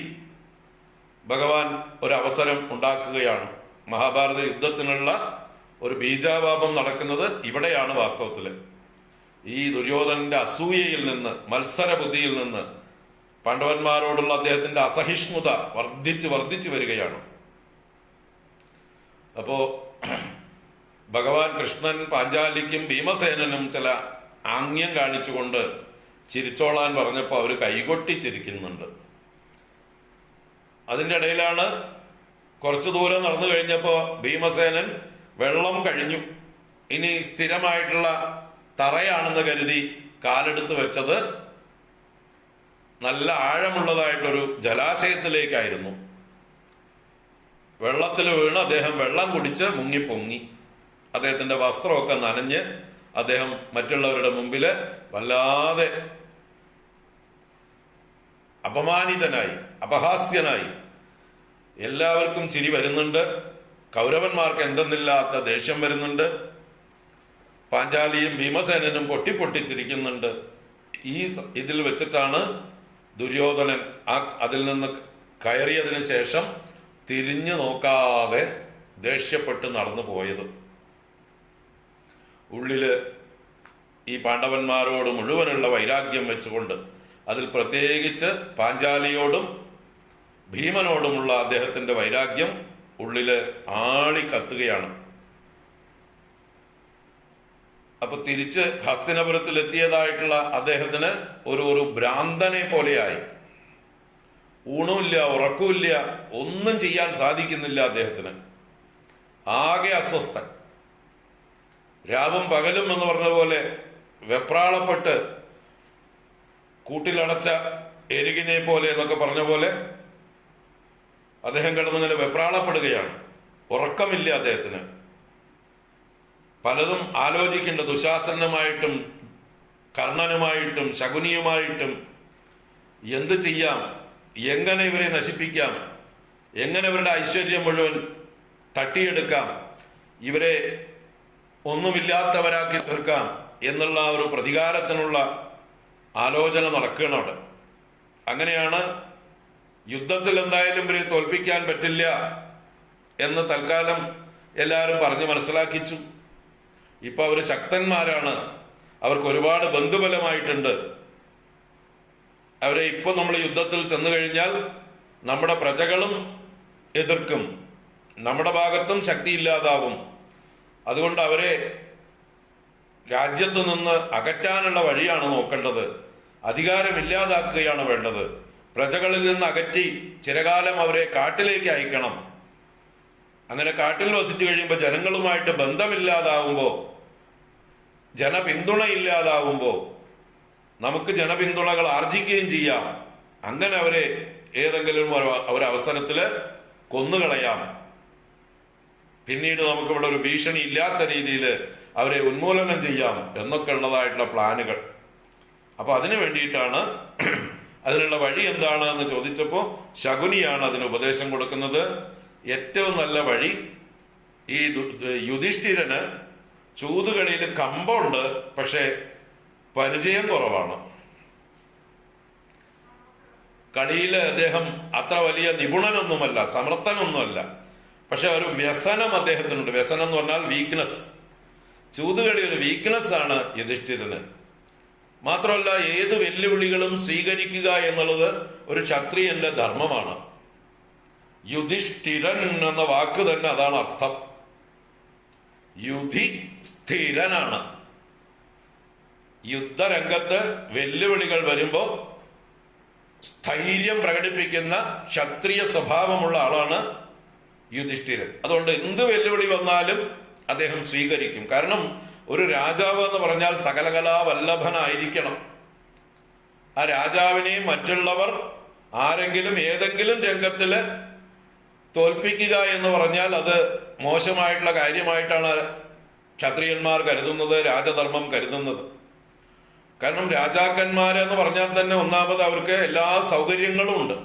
ഭഗവാൻ ഒരവസരം ഉണ്ടാക്കുകയാണ്. മഹാഭാരത യുദ്ധത്തിനുള്ള ഒരു ബീജാവാപം നടക്കുന്നത് ഇവിടെയാണ്. വാസ്തവത്തിൽ ഈ ദുര്യോധനന്റെ അസൂയയിൽ നിന്ന്, മത്സര ബുദ്ധിയിൽ നിന്ന് പാണ്ഡവന്മാരോടുള്ള അദ്ദേഹത്തിന്റെ അസഹിഷ്ണുത വർദ്ധിച്ചു വരികയാണ്. അപ്പോ ഭഗവാൻ കൃഷ്ണൻ പാഞ്ചാലിക്കും ഭീമസേനനും ചില ആംഗ്യം കാണിച്ചുകൊണ്ട് ചിരിച്ചോളാൻ പറഞ്ഞപ്പോൾ അവർ കൈകൊട്ടി ചിരിക്കുന്നുണ്ട്. അതിൻ്റെ ഇടയിലാണ് കുറച്ചു ദൂരം നടന്നു കഴിഞ്ഞപ്പോൾ ഭീമസേനൻ വെള്ളം കഴിഞ്ഞു, ഇനി സ്ഥിരമായിട്ടുള്ള തറയാണെന്ന് കരുതി കാലെടുത്ത് വെച്ചത് നല്ല ആഴമുള്ളതായിട്ടൊരു ജലാശയത്തിലേക്കായിരുന്നു. വെള്ളത്തിൽ വീണ് അദ്ദേഹം വെള്ളം കുടിച്ച് മുങ്ങിപ്പൊങ്ങി. അദ്ദേഹത്തിന്റെ വസ്ത്രമൊക്കെ നനഞ്ഞ് അദ്ദേഹം മറ്റുള്ളവരുടെ മുമ്പില് വല്ലാതെ അപമാനിതനായി, അപഹാസ്യനായി. എല്ലാവർക്കും ചിരി വരുന്നുണ്ട്. കൗരവന്മാർക്ക് എന്തെന്നില്ലാത്ത ദേഷ്യം വരുന്നുണ്ട്. പാഞ്ചാലിയും ഭീമസേനനും പൊട്ടിച്ചിരിക്കുന്നുണ്ട്. ഈ ഇതിൽ വെച്ചിട്ടാണ് ദുര്യോധനൻ അതിൽ നിന്ന് കയറിയതിനു ശേഷം തിരിഞ്ഞു നോക്കാതെ ദേഷ്യപ്പെട്ട് നടന്നു പോയത്. ഉള്ളില് ഈ പാണ്ഡവന്മാരോട് മുഴുവനുള്ള വൈരാഗ്യം വെച്ചുകൊണ്ട്, അതിൽ പ്രത്യേകിച്ച് പാഞ്ചാലിയോടും ഭീമനോടുമുള്ള അദ്ദേഹത്തിന്റെ വൈരാഗ്യം ഉള്ളില് ആളിക്കത്തുകയാണ്. അപ്പൊ തിരിച്ച് ഹസ്തിനപുരത്തിൽ എത്തിയതായിട്ടുള്ള അദ്ദേഹത്തിന് ഒരു ഭ്രാന്തനെ പോലെയായി. ഊണുമില്ല, ഉറക്കമില്ല, ഒന്നും ചെയ്യാൻ സാധിക്കുന്നില്ല അദ്ദേഹത്തിന്. ആകെ അസ്വസ്ഥൻ. രാവും പകലും എന്ന് പറഞ്ഞ പോലെ വെപ്രാളപ്പെട്ട് കൂട്ടിലടച്ച എരുകിനെ പോലെ എന്നൊക്കെ പറഞ്ഞ പോലെ അദ്ദേഹം കിടന്നിങ്ങനെ വെപ്രാളപ്പെടുകയാണ്. ഉറക്കമില്ല അദ്ദേഹത്തിന്. പലതും ആലോചിക്കേണ്ട, ദുശാസനുമായിട്ടും കർണനുമായിട്ടും ശകുനിയുമായിട്ടും എന്ത് ചെയ്യാം, എങ്ങനെ ഇവരെ നശിപ്പിക്കാം, എങ്ങനെ ഇവരുടെ ഐശ്വര്യം മുഴുവൻ തട്ടിയെടുക്കാം, ഇവരെ ഒന്നുമില്ലാത്തവരാക്കി തീർക്കാം എന്നുള്ള ഒരു പ്രതികാരത്തിനുള്ള ആലോചന നടക്കുകയാണ് അവിടെ. അങ്ങനെയാണ് യുദ്ധത്തിൽ എന്തായാലും ഇവരെ തോൽപ്പിക്കാൻ പറ്റില്ല, എന്ന് തൽക്കാലം എല്ലാവരും പറഞ്ഞ് മനസ്സിലാക്കിച്ചു. ഇപ്പൊ അവർ ശക്തന്മാരാണ്, അവർക്ക് ഒരുപാട് ബന്ധുബലമായിട്ടുണ്ട്. അവരെ ഇപ്പൊ നമ്മൾ യുദ്ധത്തിൽ ചെന്നു കഴിഞ്ഞാൽ നമ്മുടെ പ്രജകളും എതിർക്കും, നമ്മുടെ ഭാഗത്തും ശക്തി ഇല്ലാതാവും. അതുകൊണ്ട് അവരെ രാജ്യത്തു നിന്ന് അകറ്റാനുള്ള വഴിയാണ് നോക്കേണ്ടത്. അധികാരമില്ലാതാക്കുകയാണ് വേണ്ടത്. പ്രജകളിൽ നിന്ന് അകറ്റി ചിരകാലം അവരെ കാട്ടിലേക്ക് അയക്കണം. അങ്ങനെ കാട്ടിൽ വസിച്ചു കഴിയുമ്പോൾ ജനങ്ങളുമായിട്ട് ബന്ധമില്ലാതാവുമ്പോൾ, ജനപിന്തുണ ഇല്ലാതാവുമ്പോൾ നമുക്ക് ജനപിന്തുണകൾ ആർജിക്കുകയും ചെയ്യാം. അങ്ങനെ അവരെ ഏതെങ്കിലും ഒരവസരത്തിൽ കൊന്നുകളയാം. പിന്നീട് നമുക്കിവിടെ ഒരു ഭീഷണി ഇല്ലാത്ത രീതിയിൽ അവരെ ഉന്മൂലനം ചെയ്യാം എന്നൊക്കെ ഉള്ളതായിട്ടുള്ള പ്ലാനുകൾ. അപ്പൊ അതിനു വേണ്ടിയിട്ടാണ്, അതിനുള്ള വഴി എന്താണ് എന്ന് ചോദിച്ചപ്പോൾ ശകുനിയാണ് അതിന് ഉപദേശം കൊടുക്കുന്നത്. ഏറ്റവും നല്ല വഴി, ഈ യുധിഷ്ഠിരന് ചൂതുകളിയിൽ കമ്പമുണ്ട്, പക്ഷെ പരിചയം കുറവാണ്. കളിയിൽ അദ്ദേഹം അത്ര വലിയ നിപുണനൊന്നുമല്ല, സമർത്ഥനൊന്നുമല്ല. പക്ഷെ ഒരു വ്യസനം അദ്ദേഹത്തിനുണ്ട്. വ്യസനം എന്ന് പറഞ്ഞാൽ വീക്ക്നെസ്. ചൂതുകളി ഒരു വീക്ക്നെസ് ആണ് യുധിഷ്ഠിരന്. മാത്രമല്ല, ഏത് വെല്ലുവിളികളും സ്വീകരിക്കുക എന്നുള്ളത് ഒരു ക്ഷത്രിയന്റെ ധർമ്മമാണ്. യുധിഷ്ഠിരൻ എന്ന വാക്ക് തന്നെ അതാണ് അർത്ഥം. യുധി സ്ഥിരനാണ്. യുദ്ധരംഗത്ത് വെല്ലുവിളികൾ വരുമ്പോ സ്ഥൈര്യം പ്രകടിപ്പിക്കുന്ന ക്ഷത്രിയ സ്വഭാവമുള്ള ആളാണ് യുധിഷ്ഠിരൻ. അതുകൊണ്ട് എന്ത് വെല്ലുവിളി വന്നാലും അദ്ദേഹം സ്വീകരിക്കും. കാരണം ഒരു രാജാവ് എന്ന് പറഞ്ഞാൽ സകലകലാ വല്ലഭനായിരിക്കണം. ആ രാജാവിനെ മറ്റുള്ളവർ ആരെങ്കിലും ഏതെങ്കിലും രംഗത്തില് തോൽപ്പിക്കുക എന്ന് പറഞ്ഞാൽ അത് മോശമായിട്ടുള്ള കാര്യമായിട്ടാണ് ക്ഷത്രിയന്മാർ കരുതുന്നത്, രാജധർമ്മം കരുതുന്നത്. കാരണം രാജാക്കന്മാരെന്ന് പറഞ്ഞാൽ തന്നെ ഒന്നാമത് അവർക്ക് എല്ലാ സൗകര്യങ്ങളും ഉണ്ട്.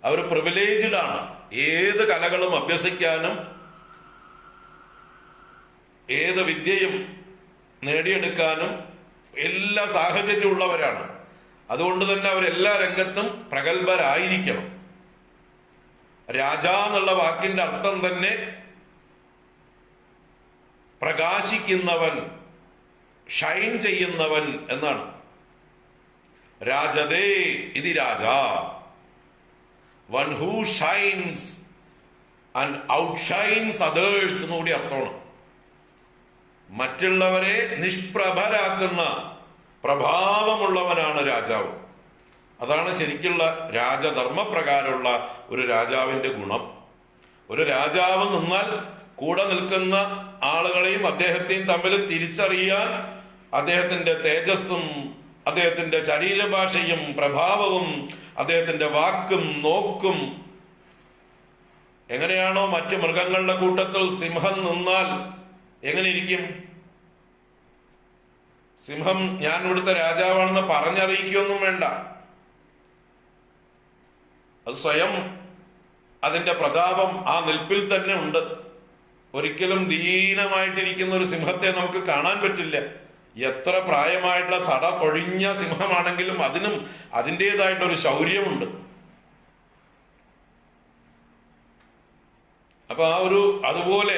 അവർ പ്രിവിലേജ്ഡ് ആണ്. ഏത് കലകളും അഭ്യസിക്കാനും ഏത് വിദ്യയും നേടിയെടുക്കാനും എല്ലാ സാഹചര്യവും ഉള്ളവരാണ്. അതുകൊണ്ട് തന്നെ അവരെല്ലാ രംഗത്തും പ്രഗത്ഭരായിരിക്കണം. രാജ എന്നുള്ള വാക്കിന്റെ അർത്ഥം തന്നെ പ്രകാശിക്കുന്നവൻ, ഷൈൻ ചെയ്യുന്നവൻ എന്നാണ്. രാജതേ ഇതി രാജ, one who shines and outshines others എന്നുകൂടി അർത്ഥമാണ്. മറ്റുള്ളവരെ നിഷ്പ്രഭരാക്കുന്ന പ്രഭാവമുള്ളവനാണ് രാജാവ്. അതാണ് ശരിക്കുള്ള രാജധർമ്മപ്രകാരമുള്ള ഒരു രാജാവിന്റെ ഗുണം. ഒരു രാജാവ് നിന്നാൽ കൂടെ നിൽക്കുന്ന ആളുകളെയും അദ്ദേഹത്തെയും തമ്മിൽ തിരിച്ചറിയാൻ അദ്ദേഹത്തിന്റെ തേജസ്സും അദ്ദേഹത്തിന്റെ ശരീരഭാഷയും പ്രഭാവവും അദ്ദേഹത്തിന്റെ വാക്കും നോക്കും എങ്ങനെയാണോ മറ്റു മൃഗങ്ങളുടെ കൂട്ടത്തിൽ സിംഹം നിന്നാൽ എങ്ങനെ ഇരിക്കും? സിംഹം ഞാൻ ഇവിടുത്തെ രാജാവാണെന്ന് പറഞ്ഞറിയിക്കുകയൊന്നും വേണ്ട. അത് സ്വയം അതിന്റെ പ്രതാപം ആ നിൽപ്പിൽ തന്നെ ഉണ്ട്. ഒരിക്കലും ദീനമായിട്ടിരിക്കുന്ന ഒരു സിംഹത്തെ നമുക്ക് കാണാൻ പറ്റില്ല. എത്ര പ്രായമായിട്ടുള്ള സട കൊഴിഞ്ഞ സിംഹമാണെങ്കിലും അതിനും അതിൻ്റെതായിട്ടൊരു ശൗര്യമുണ്ട്. അപ്പൊ ആ ഒരു അതുപോലെ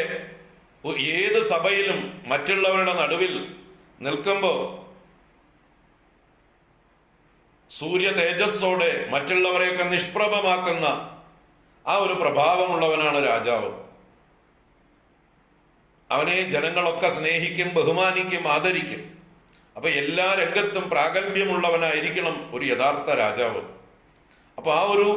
ഏത് സഭയിലും മറ്റുള്ളവരുടെ നടുവിൽ നിൽക്കുമ്പോ സൂര്യ തേജസ്സോടെ മറ്റുള്ളവരെയൊക്കെ നിഷ്പ്രഭമാക്കുന്ന ആ ഒരു പ്രഭാവമുള്ളവനാണ് രാജാവ്. അവനെ ജനങ്ങളൊക്കെ സ്നേഹിക്കും, ബഹുമാനിക്കും, ആദരിക്കും. അപ്പൊ എല്ലാ രംഗത്തും പ്രാഗൽഭ്യമുള്ളവനായിരിക്കണം ഒരു യഥാർത്ഥ രാജാവ്. അപ്പൊ ആ ഒരു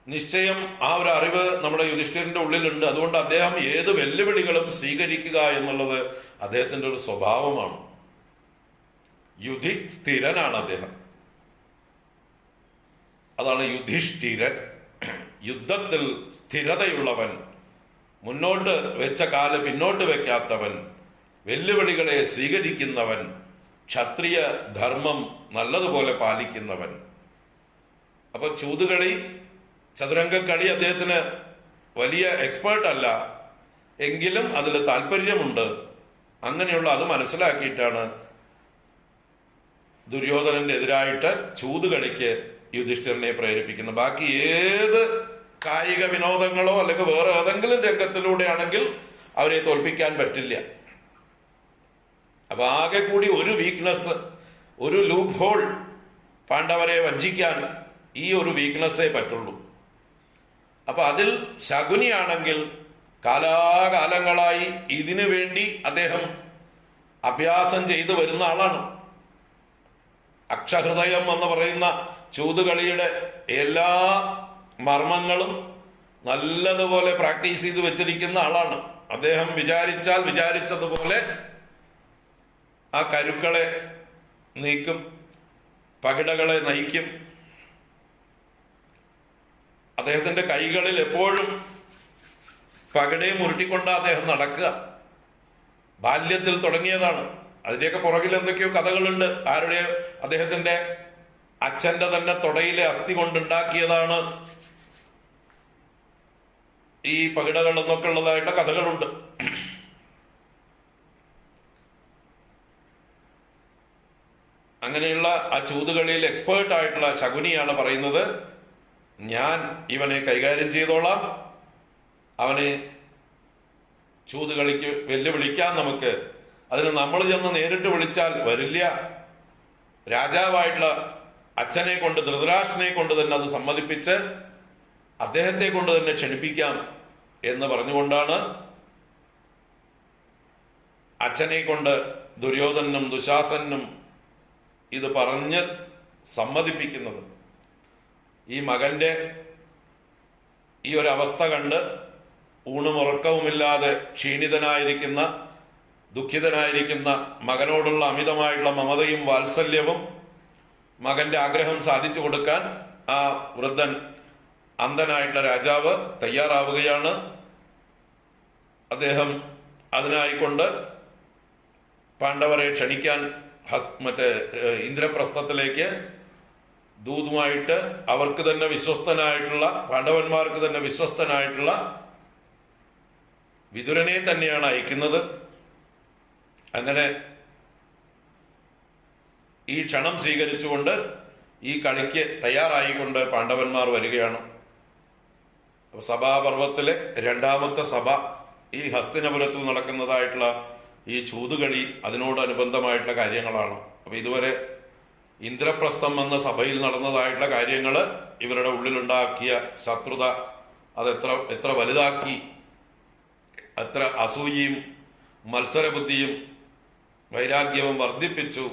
നിശ്ചയം, ആ ഒരു അറിവ് നമ്മുടെ യുധിഷ്ഠിരന്റെ ഉള്ളിലുണ്ട്. അതുകൊണ്ട് അദ്ദേഹം ഏത് വെല്ലുവിളികളും സ്വീകരിക്കുക എന്നുള്ളത് അദ്ദേഹത്തിന്റെ ഒരു സ്വഭാവമാണ്. യുധി സ്ഥിരനാണ് അദ്ദേഹം. അതാണ് യുധിഷ്ഠിരൻ. യുദ്ധത്തിൽ സ്ഥിരതയുള്ളവൻ, മുന്നോട്ട് വെച്ച കാല് പിന്നോട്ട് വെക്കാത്തവൻ, വെല്ലുവിളികളെ സ്വീകരിക്കുന്നവൻ, ക്ഷത്രിയ ധർമ്മം നല്ലതുപോലെ പാലിക്കുന്നവൻ. അപ്പൊ ചൂതുകളി, ചതുരംഗക്കളി അദ്ദേഹത്തിന് വലിയ എക്സ്പേർട്ട് അല്ല, എങ്കിലും അതിൽ താല്പര്യമുണ്ട്. അങ്ങനെയുള്ള അത് മനസ്സിലാക്കിയിട്ടാണ് ദുര്യോധനന്റെ എതിരായിട്ട് ചൂതുകളിക്ക് യുധിഷ്ഠിരനെ പ്രേരിപ്പിക്കുന്നത്. ബാക്കി ഏത് കായിക വിനോദങ്ങളോ അല്ലെങ്കിൽ വേറെ ഏതെങ്കിലും രംഗത്തിലൂടെയാണെങ്കിൽ അവരെ തോൽപ്പിക്കാൻ പറ്റില്ല. അപ്പൊ ആകെ കൂടി ഒരു വീക്ക്നെസ്, ഒരു ലൂപ്പ് ഹോൾ, പാണ്ഡവരെ വഞ്ചിക്കാൻ ഈ ഒരു വീക്ക്നെസ്സേ പറ്റുള്ളൂ. അപ്പൊ അതിൽ ശകുനിയാണെങ്കിൽ കാലാകാലങ്ങളായി ഇതിനു വേണ്ടി അദ്ദേഹം അഭ്യാസം ചെയ്തു വരുന്ന ആളാണ്. അക്ഷഹൃദയം എന്ന് പറയുന്ന ചൂതുകളിയുടെ എല്ലാ മർമ്മങ്ങളും നല്ലതുപോലെ പ്രാക്ടീസ് ചെയ്ത് വെച്ചിരിക്കുന്ന ആളാണ്. അദ്ദേഹം വിചാരിച്ചാൽ വിചാരിച്ചതുപോലെ ആ കരുക്കളെ നീക്കും, പകിടകളെ നയിക്കും. അദ്ദേഹത്തിന്റെ കൈകളിൽ എപ്പോഴും പകിടയും ഉരുട്ടിക്കൊണ്ട് അദ്ദേഹം നടക്കുക. ബാല്യത്തിൽ തുടങ്ങിയതാണ്. അതിന്റെയൊക്കെ പുറകിൽ എന്തൊക്കെയോ കഥകളുണ്ട്. ആരുടെ, അദ്ദേഹത്തിന്റെ അച്ഛന്റെ തന്നെ തുടയിലെ അസ്ഥി കൊണ്ടുണ്ടാക്കിയതാണ് ഈ പകിടകൾ എന്നൊക്കെ ഉള്ളതായിട്ട് കഥകളുണ്ട്. അങ്ങനെയുള്ള ആ ചൂതുകളിയിൽ എക്സ്പേർട്ട് ആയിട്ടുള്ള ശകുനിയാണ് പറയുന്നത്, ഞാൻ ഇവനെ കൈകാര്യം ചെയ്തോളാം, അവനെ ചൂതുകളിക്ക് വെല്ലുവിളിക്കാം നമുക്ക്. അതിന് നമ്മൾ ചെന്ന് നേരിട്ട് വിളിച്ചാൽ വരില്ല. രാജാവായിട്ടുള്ള അച്ഛനെ കൊണ്ട്, ധൃതരാഷ്ട്രനെ കൊണ്ട് തന്നെ അത് സമ്മതിപ്പിച്ച് അദ്ദേഹത്തെ കൊണ്ട് തന്നെ ക്ഷണിപ്പിക്കാം എന്ന് പറഞ്ഞുകൊണ്ടാണ് അച്ഛനെ കൊണ്ട് ദുര്യോധനും ദുശാസനും ഇത് പറഞ്ഞ് സമ്മതിപ്പിക്കുന്നത്. ഈ മകന്റെ ഈ ഒരു അവസ്ഥ കണ്ട് ഊണുമുറക്കവുമില്ലാതെ ക്ഷീണിതനായിരിക്കുന്ന, ദുഃഖിതനായിരിക്കുന്ന മകനോടുള്ള അമിതമായിട്ടുള്ള മമതയും വാത്സല്യവും മകന്റെ ആഗ്രഹം സാധിച്ചു കൊടുക്കാൻ ആ വൃദ്ധൻ, അന്ധനായിട്ടുള്ള രാജാവ് തയ്യാറാവുകയാണ്. അദ്ദേഹം അതിനായിക്കൊണ്ട് പാണ്ഡവരെ ക്ഷണിക്കാൻ മറ്റേ ഇന്ദ്രപ്രസ്ഥത്തിലേക്ക് ദൂതുമായിട്ട് അവർക്ക് തന്നെ വിശ്വസ്തനായിട്ടുള്ള, പാണ്ഡവന്മാർക്ക് തന്നെ വിശ്വസ്തനായിട്ടുള്ള വിതുരനെ തന്നെയാണ് അയക്കുന്നത്. അങ്ങനെ ഈ ക്ഷണം സ്വീകരിച്ചുകൊണ്ട് ഈ കളിക്ക് തയ്യാറായിക്കൊണ്ട് പാണ്ഡവന്മാർ വരികയാണ്. സഭാപർവത്തിലെ രണ്ടാമത്തെ സഭ ഈ ഹസ്തിനപുരത്തിൽ നടക്കുന്നതായിട്ടുള്ള ഈ ചൂതുകളി അതിനോടനുബന്ധമായിട്ടുള്ള കാര്യങ്ങളാണ്. അപ്പൊ ഇതുവരെ ഇന്ദ്രപ്രസ്ഥം എന്ന സഭയിൽ നടന്നതായിട്ടുള്ള കാര്യങ്ങൾ, ഇവരുടെ ഉള്ളിലുണ്ടാക്കിയ ശത്രുത എത്ര വലുതാക്കി, എത്ര അസൂയയും മത്സരബുദ്ധിയും വൈരാഗ്യവും വർദ്ധിപ്പിച്ചു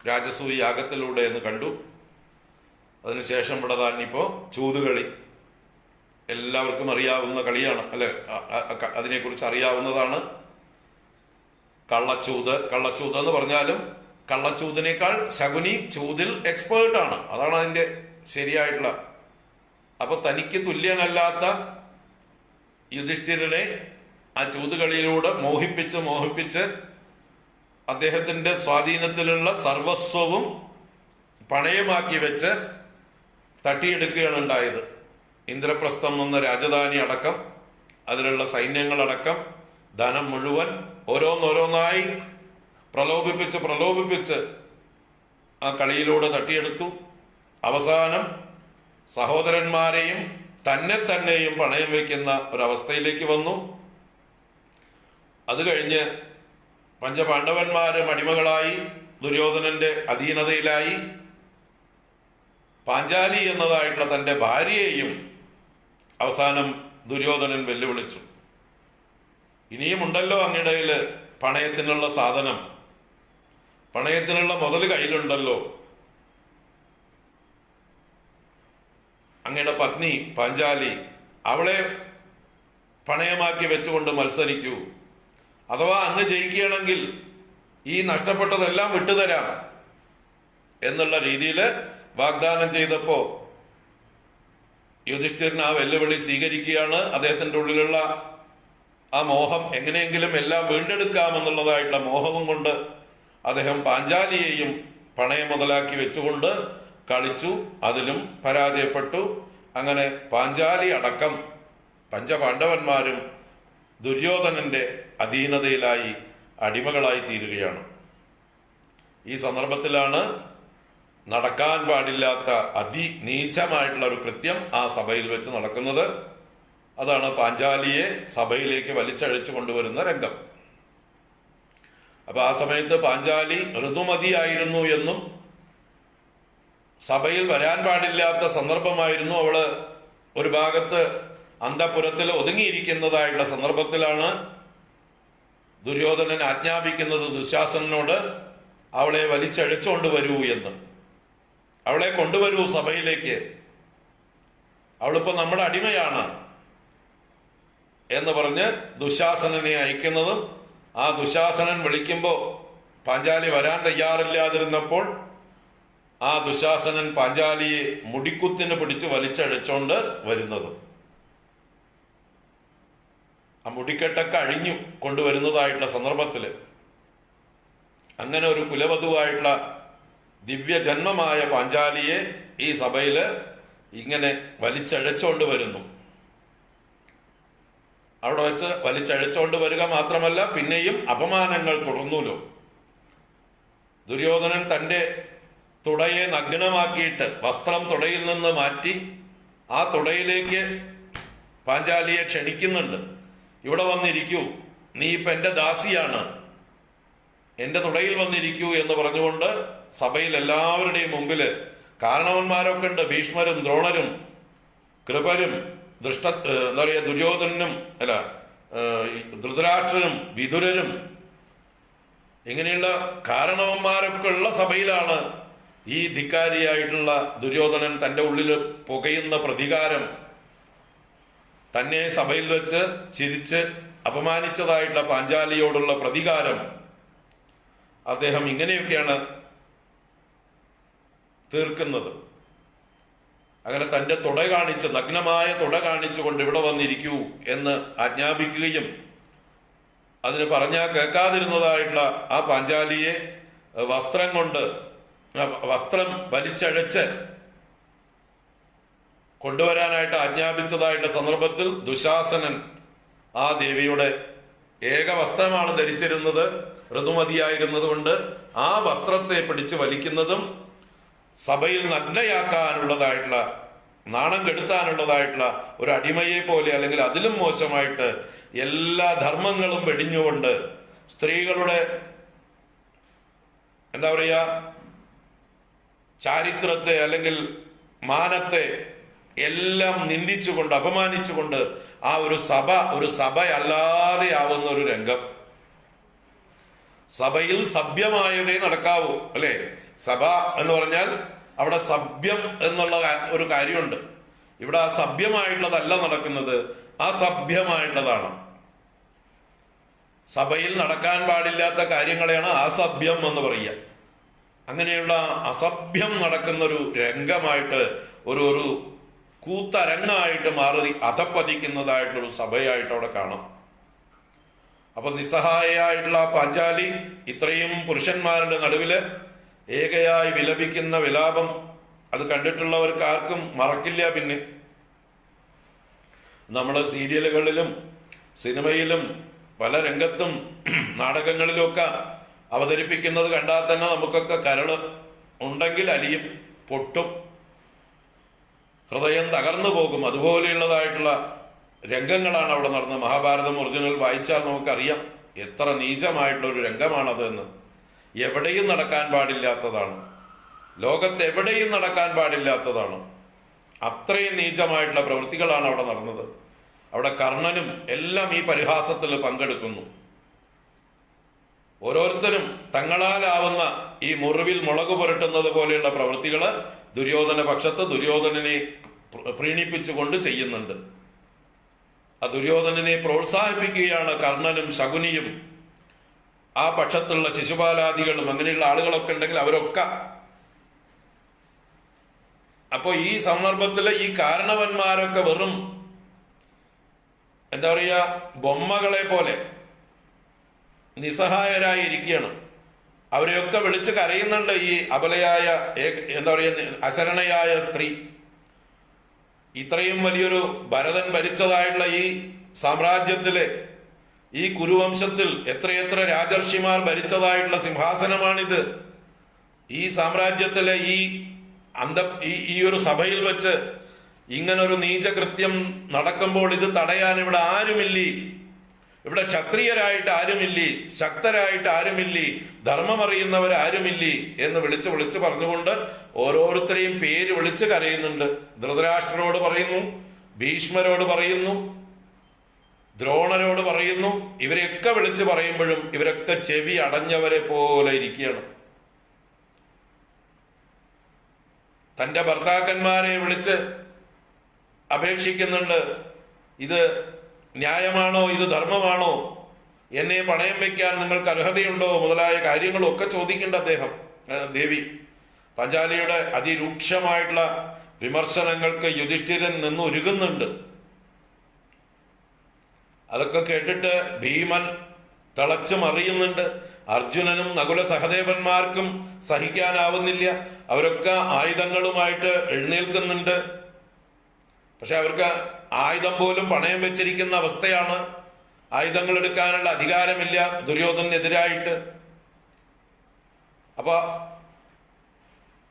രാജസൂയ യാഗത്തിലൂടെ എന്ന് കണ്ടു. അതിനുശേഷം ഇവിടെ താനിപ്പോ ചൂതുകളി എല്ലാവർക്കും അറിയാവുന്ന കളിയാണ്, അല്ലെ? അതിനെക്കുറിച്ച് അറിയാവുന്നതാണ്. കള്ളച്ചൂത് എന്ന് പറഞ്ഞാലും കള്ളച്ചൂതിനേക്കാൾ ശകുനി ചൂതിൽ എക്സ്പേർട്ടാണ്. അതാണ് അതിന്റെ ശരിയായിട്ടുള്ള. അപ്പൊ തനിക്ക് തുല്യനല്ലാത്ത യുധിഷ്ഠിരനെ ആ ചൂതുകളിയിലൂടെ മോഹിപ്പിച്ച് അദ്ദേഹത്തിന്റെ സ്വാധീനത്തിലുള്ള സർവസ്വവും പണയമാക്കി വെച്ച് തട്ടിയെടുക്കുകയാണ് ഉണ്ടായത്. ഇന്ദ്രപ്രസ്ഥം എന്ന രാജധാനി അടക്കം, അതിലുള്ള സൈന്യങ്ങളടക്കം, ധനം മുഴുവൻ ഓരോന്നോരോന്നായി പ്രലോഭിപ്പിച്ച് ആ കളിയിലൂടെ തട്ടിയെടുത്തു. അവസാനം സഹോദരന്മാരെയും തന്നെയും പണയം വയ്ക്കുന്ന ഒരവസ്ഥയിലേക്ക് വന്നു. അത് കഴിഞ്ഞ് പഞ്ചപാണ്ഡവന്മാരും അടിമകളായി, ദുര്യോധനന്റെ അധീനതയിലായി. പാഞ്ചാലി എന്നതായിട്ടുള്ള തന്റെ ഭാര്യയെയും അവസാനം ദുര്യോധനൻ വെല്ലുവിളിച്ചു. ഇനിയുമുണ്ടല്ലോ അങ്ങയിടയില് പണയത്തിനുള്ള സാധനം, പണയത്തിനുള്ള മുതൽ കയ്യിലുണ്ടല്ലോ. അങ്ങയുടെ പത്നി പാഞ്ചാലി, അവളെ പണയമാക്കി വെച്ചുകൊണ്ട് മത്സരിക്കൂ. അഥവാ അങ്ങ് ജയിക്കുകയാണെങ്കിൽ ഈ നഷ്ടപ്പെട്ടതെല്ലാം വിട്ടുതരാം എന്നുള്ള രീതിയിൽ വാഗ്ദാനം ചെയ്തപ്പോ യുധിഷ്ഠിരൻ ആ വെല്ലുവിളി സ്വീകരിക്കുകയാണ്. അദ്ദേഹത്തിന്റെ ഉള്ളിലുള്ള ആ മോഹം, എങ്ങനെയെങ്കിലും എല്ലാം വീണ്ടെടുക്കാമെന്നുള്ളതായിട്ടുള്ള മോഹവും കൊണ്ട് അദ്ദേഹം പാഞ്ചാലിയെയും പണയം മുതലാക്കി വെച്ചുകൊണ്ട് കളിച്ചു. അതിലും പരാജയപ്പെട്ടു. അങ്ങനെ പാഞ്ചാലി അടക്കം പഞ്ചപാണ്ഡവന്മാരും ദുര്യോധനന്റെ അധീനതയിലായി, അടിമകളായി തീരുകയാണ്. ഈ സന്ദർഭത്തിലാണ് നടക്കാൻ പാടില്ലാത്ത അതിനീചമായിട്ടുള്ള ഒരു കൃത്യം ആ സഭയിൽ വെച്ച് നടക്കുന്നത്. അതാണ് പാഞ്ചാലിയെ സഭയിലേക്ക് വലിച്ചഴച്ചു കൊണ്ടുവരുന്ന രംഗം. അപ്പൊ ആ സമയത്ത് പാഞ്ചാലി ഋതുമതിയായിരുന്നു എന്നും സഭയിൽ വരാൻ പാടില്ലാത്ത സന്ദർഭമായിരുന്നു, അവള് ഒരു ഭാഗത്ത് അന്തഃപുരത്തിൽ ഒതുങ്ങിയിരിക്കുന്നതായിട്ടുള്ള സന്ദർഭത്തിലാണ് ദുര്യോധനൻ ആജ്ഞാപിക്കുന്നത് ദുശാസനോട് അവളെ വലിച്ചഴച്ചുകൊണ്ട് വരൂ എന്ന്. അവളെ കൊണ്ടുവരൂ സഭയിലേക്ക്, അവളിപ്പോ നമ്മുടെ അടിമയാണ് എന്ന് പറഞ്ഞ് ദുശാസനനെ അയക്കുന്നതും, ആ ദുശാസനൻ വിളിക്കുമ്പോൾ പാഞ്ചാലി വരാൻ തയ്യാറില്ലാതിരുന്നപ്പോൾ ആ ദുശാസനൻ പാഞ്ചാലിയെ മുടിക്കുത്തിന് പിടിച്ച് വലിച്ചഴച്ചോണ്ട് വരുന്നതും, ആ മുടിക്കെട്ടൊക്കെ അഴിഞ്ഞു കൊണ്ടുവരുന്നതായിട്ടുള്ള സന്ദർഭത്തിൽ അങ്ങനെ ഒരു കുലവധുവായിട്ടുള്ള ദിവ്യജന്മമായ പാഞ്ചാലിയെ ഈ സഭയില് ഇങ്ങനെ വലിച്ചഴച്ചോണ്ട് വരുന്നു. അവിടെ വെച്ച് വലിച്ചഴച്ചോണ്ട് വരിക മാത്രമല്ല, പിന്നെയും അപമാനങ്ങൾ തുടർന്നുല്ലോ. ദുര്യോധനൻ തൻ്റെ തുടയെ നഗ്നമാക്കിയിട്ട് വസ്ത്രം തുടയിൽ നിന്ന് മാറ്റി ആ തുടയിലേക്ക് പാഞ്ചാലിയെ ക്ഷണിക്കുന്നുണ്ട്. ഇവിടെ വന്നിരിക്കൂ, നീ ഇപ്പൊ എൻ്റെ ദാസിയാണ്, എൻ്റെ തുടയിൽ വന്നിരിക്കൂ എന്ന് പറഞ്ഞുകൊണ്ട് സഭയിൽ എല്ലാവരുടെയും മുമ്പില് കാരണവന്മാരൊക്കെ ഉണ്ട്, ഭീഷ്മരും ദ്രോണരും കൃപരും എന്താ പറയുക ദുര്യോധനും അല്ല ധൃതരാഷ്ട്രനും വിതുരരും ഇങ്ങനെയുള്ള കാരണവന്മാരൊക്കെ ഉള്ള സഭയിലാണ് ഈ ധിക്കാരിയായിട്ടുള്ള ദുര്യോധനൻ തൻ്റെ ഉള്ളിൽ പുകയുന്ന പ്രതികാരം, തന്നെ സഭയിൽ വെച്ച് ചിരിച്ച് അപമാനിച്ചതായിട്ടുള്ള പാഞ്ചാലിയോടുള്ള പ്രതികാരം അദ്ദേഹം ഇങ്ങനെയൊക്കെയാണ് തീർക്കുന്നത്. അങ്ങനെ തൻ്റെ തുട കാണിച്ച്, നഗ്നമായ തുട കാണിച്ചുകൊണ്ട് ഇവിടെ വന്നിരിക്കൂ എന്ന് ആജ്ഞാപിക്കുകയും അതിന് പറഞ്ഞാൽ കേൾക്കാതിരുന്നതായിട്ടുള്ള ആ പാഞ്ചാലിയെ വസ്ത്രം വലിച്ചഴച്ച് കൊണ്ടുവരാനായിട്ട് ആജ്ഞാപിച്ചതായിട്ടുള്ള സന്ദർഭത്തിൽ ദുശാസനൻ ആ ദേവിയുടെ ഏക വസ്ത്രമാണ് ധരിച്ചിരുന്നത്, ഋതുമതിയായിരുന്നത് കൊണ്ട് ആ വസ്ത്രത്തെ പിടിച്ച് വലിക്കുന്നതും സഭയിൽ നഗ്നയാക്കാനുള്ളതായിട്ടുള്ള, നാണം കെടുത്താനുള്ളതായിട്ടുള്ള ഒരു അടിമയെ പോലെ അല്ലെങ്കിൽ അതിലും മോശമായിട്ട് എല്ലാ ധർമ്മങ്ങളും വെടിഞ്ഞുകൊണ്ട് സ്ത്രീകളുടെ എന്താ പറയുക ചാരിത്രത്തെ അല്ലെങ്കിൽ മാനത്തെ എല്ലാം നിന്ദിച്ചുകൊണ്ട് അപമാനിച്ചുകൊണ്ട് ആ ഒരു സഭയല്ലാതെ ആവുന്ന ഒരു രംഗം. സഭയിൽ സഭ്യമായതേ നടക്കാവൂ അല്ലെ? സഭ എന്ന് പറഞ്ഞാൽ അവിടെ സഭ്യം എന്നുള്ള ഒരു കാര്യമുണ്ട്. ഇവിടെ ആ സഭ്യമായിട്ടുള്ളതല്ല നടക്കുന്നത്, അസഭ്യമായിട്ടുള്ളതാണ്. സഭയിൽ നടക്കാൻ പാടില്ലാത്ത കാര്യങ്ങളെയാണ് അസഭ്യം എന്ന് പറയുക. അങ്ങനെയുള്ള അസഭ്യം നടക്കുന്ന ഒരു രംഗമായിട്ട് ഒരു കൂത്തരങ്ങായിട്ട് മാറി അധപ്പതിക്കുന്നതായിട്ടുള്ളൊരു സഭയായിട്ട് അവിടെ കാണാം. അപ്പൊ നിസ്സഹായയായിട്ടുള്ള പാഞ്ചാലി ഇത്രയും പുരുഷന്മാരുടെ നടുവില് ഏകയായി വിലപിക്കുന്ന വിലാപം അത് കണ്ടിട്ടുള്ളവർക്ക് ആർക്കും മറക്കില്ല. പിന്നെ നമ്മൾ സീരിയലുകളിലും സിനിമയിലും പല രംഗത്തും നാടകങ്ങളിലുമൊക്കെ അവതരിപ്പിക്കുന്നത് കണ്ടാൽ തന്നെ നമുക്കൊക്കെ കരള് ഉണ്ടെങ്കിൽ അലിയും, പൊട്ടും, ഹൃദയം തകർന്നു പോകും. അതുപോലെയുള്ളതായിട്ടുള്ള രംഗങ്ങളാണ് അവിടെ നടന്നത്. മഹാഭാരതം ഒറിജിനൽ വായിച്ചാൽ നമുക്കറിയാം എത്ര നീചമായിട്ടുള്ള ഒരു രംഗമാണത് എന്ന്. എവിടെയും നടക്കാൻ പാടില്ലാത്തതാണ്, ലോകത്തെവിടെയും നടക്കാൻ പാടില്ലാത്തതാണ്. അത്രയും നീചമായിട്ടുള്ള പ്രവൃത്തികളാണ് അവിടെ നടന്നത്. അവിടെ കർണനും എല്ലാം ഈ പരിഹാസത്തിൽ പങ്കെടുക്കുന്നു. ഓരോരുത്തരും തങ്ങളാലാവുന്ന ഈ മുറിവിൽ മുളക് പുരട്ടുന്നത് പോലെയുള്ള പ്രവൃത്തികൾ ദുര്യോധന പക്ഷത്ത് ദുര്യോധനനെ പ്രീണിപ്പിച്ചുകൊണ്ട് ചെയ്യുന്നുണ്ട്. ആ ദുര്യോധനനെ പ്രോത്സാഹിപ്പിക്കുകയാണ് കർണനും ശകുനിയും, ആ പക്ഷത്തുള്ള ശിശുപാലാദികളും അങ്ങനെയുള്ള ആളുകളൊക്കെ ഉണ്ടെങ്കിൽ അവരൊക്കെ. അപ്പോ ഈ സന്ദർഭത്തിൽ ഈ കാരണവന്മാരൊക്കെ വെറും എന്താ പറയുക ബൊമ്മകളെ പോലെ നിസ്സഹായരായി ഇരിക്കുകയാണ്. അവരെയൊക്കെ വിളിച്ച് കരയുന്നുണ്ട് ഈ അബലയായ എന്താ പറയുക അശരണയായ സ്ത്രീ. ഇത്രയും വലിയൊരു ഭരതൻ ഭരിച്ചതായിട്ടുള്ള ഈ സാമ്രാജ്യത്തിലെ ഈ കുരുവംശത്തിൽ എത്രയെത്ര രാജർഷിമാർ ഭരിച്ചതായിട്ടുള്ള സിംഹാസനമാണിത്. ഈ സാമ്രാജ്യത്തിലെ ഈ ഒരു സഭയിൽ വെച്ച് ഇങ്ങനൊരു നീചകൃത്യം നടക്കുമ്പോൾ ഇത് തടയാൻ ഇവിടെ ആരുമില്ലേ, ഇവിടെ ക്ഷത്രിയരായിട്ട് ആരുമില്ലേ, ശക്തരായിട്ട് ആരുമില്ലേ, ധർമ്മമറിയുന്നവരാരുമില്ലേ എന്ന് വിളിച്ച് പറഞ്ഞുകൊണ്ട് ഓരോരുത്തരെയും പേര് വിളിച്ച് കരയുന്നുണ്ട്. ധൃതരാഷ്ട്രരോട് പറയുന്നു, ഭീഷ്മരോട് പറയുന്നു, ദ്രോണരോട് പറയുന്നു. ഇവരെയൊക്കെ വിളിച്ച് പറയുമ്പോഴും ഇവരൊക്കെ ചെവി അടഞ്ഞവരെ പോലെ ഇരിക്കുകയാണ്. തന്റെ ഭർത്താക്കന്മാരെ വിളിച്ച് അപേക്ഷിക്കുന്നുണ്ട്, ഇത് ന്യായമാണോ, ഇത് ധർമ്മമാണോ, എന്നെ പണയം വെക്കാൻ നിങ്ങൾക്ക് അർഹതയുണ്ടോ മുതലായ കാര്യങ്ങളൊക്കെ ചോദിക്കേണ്ട ദേവി. പാഞ്ചാലിയുടെ അതിരൂക്ഷമായിട്ടുള്ള വിമർശനങ്ങൾക്ക് യുധിഷ്ഠിരൻ നിന്ന് ഒരുങ്ങുന്നുണ്ട്. അതൊക്കെ കേട്ടിട്ട് ഭീമൻ തിളച്ചു മറിയുന്നുണ്ട്. അർജുനനും നകുല സഹദേവന്മാർക്കും സഹിക്കാനാവുന്നില്ല. അവരൊക്കെ ആയുധങ്ങളുമായിട്ട് എഴുന്നേൽക്കുന്നുണ്ട്. പക്ഷെ അവർക്ക് ആയുധം പോലും പണയം വെച്ചിരിക്കുന്ന അവസ്ഥയാണ്. ആയുധങ്ങൾ എടുക്കാനുള്ള അധികാരമില്ല ദുര്യോധനെതിരായിട്ട്. അപ്പൊ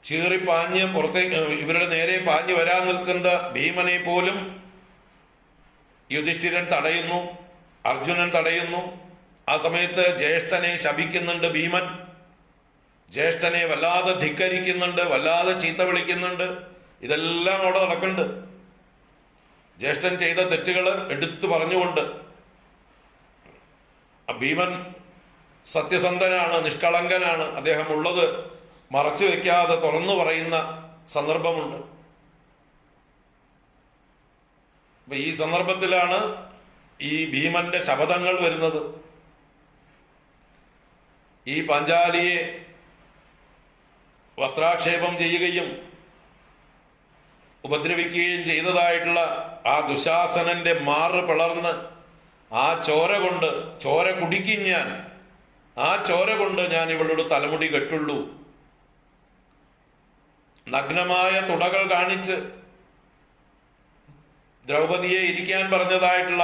ചീറിപ്പാഞ്ഞ് പുറത്തേക്ക് ഇവരുടെ നേരെ പാഞ്ഞു വരാൻ നിൽക്കുന്ന ഭീമനെ പോലും യുധിഷ്ഠിരൻ തടയുന്നു, അർജുനൻ തടയുന്നു. ആ സമയത്ത് ജ്യേഷ്ഠനെ ശപിക്കുന്നുണ്ട് ഭീമൻ. ജ്യേഷ്ഠനെ വല്ലാതെ ധിക്കരിക്കുന്നുണ്ട്, വല്ലാതെ ചീത്ത വിളിക്കുന്നുണ്ട്. ഇതെല്ലാം അവിടെ നടക്കുന്നുണ്ട്. ജ്യേഷ്ഠൻ ചെയ്ത തെറ്റുകൾ എടുത്തു പറഞ്ഞുകൊണ്ട്. ഭീമൻ സത്യസന്ധനാണ്, നിഷ്കളങ്കനാണ്. അദ്ദേഹം ഉള്ളത് മറച്ചു വെക്കാതെ തുറന്നു പറയുന്ന സന്ദർഭമുണ്ട്. അപ്പൊ ഈ സന്ദർഭത്തിലാണ് ഈ ഭീമന്റെ ശപഥങ്ങൾ വരുന്നത്. ഈ പാഞ്ചാലിയെ വസ്ത്രാക്ഷേപം ചെയ്യുകയും ഉപദ്രവിക്കുകയും ചെയ്തതായിട്ടുള്ള ആ ദുശാസനന്റെ മാറ് പിളർന്ന് ആ ചോര കുടിക്കും ഞാൻ, ആ ചോര കൊണ്ട് ഞാൻ ഇവളോട് തലമുടി കെട്ടുള്ളൂ. നഗ്നമായ തുടകൾ കാണിച്ച് ദ്രൗപദിയെ ഇരിക്കാൻ പറഞ്ഞതായിട്ടുള്ള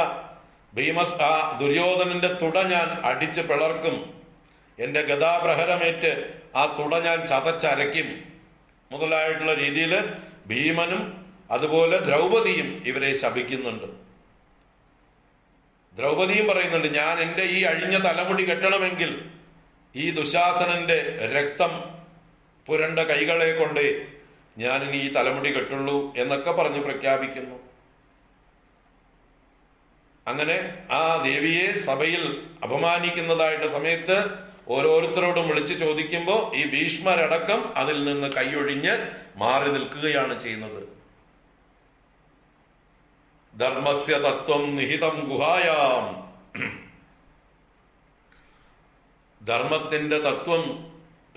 ദുര്യോധനന്റെ തുട ഞാൻ അടിച്ച് പിളർക്കും. എന്റെ ഗദാപ്രഹരമേറ്റ് ആ തുട ഞാൻ ചതച്ചരയ്ക്കും മുതലായിട്ടുള്ള രീതിയിൽ ഭീമനും അതുപോലെ ദ്രൗപദിയും ഇവരെ ശപിക്കുന്നുണ്ട്. ദ്രൗപദിയും പറയുന്നുണ്ട്, ഞാൻ എൻ്റെ ഈ അഴിഞ്ഞ തലമുടി കെട്ടണമെങ്കിൽ ഈ ദുശാസനന്റെ രക്തം പുരണ്ട കൈകളെ കൊണ്ട് ഞാനിനി ഈ തലമുടി കെട്ടുള്ളൂ എന്നൊക്കെ പറഞ്ഞ് പ്രഖ്യാപിക്കുന്നു. അങ്ങനെ ആ ദേവിയെ സഭയിൽ അപമാനിക്കുന്നതായിട്ട് സമയത്ത് ഓരോരുത്തരോടും വിളിച്ചു ചോദിക്കുമ്പോൾ ഈ ഭീഷ്മരടക്കം അതിൽ നിന്ന് കൈയൊഴിഞ്ഞ് മാറി നിൽക്കുകയാണ് ചെയ്യുന്നത്. ധർമ്മസ്യ തത്വം നിഹിതം ഗുഹായാം. ധർമ്മത്തിന്റെ തത്വം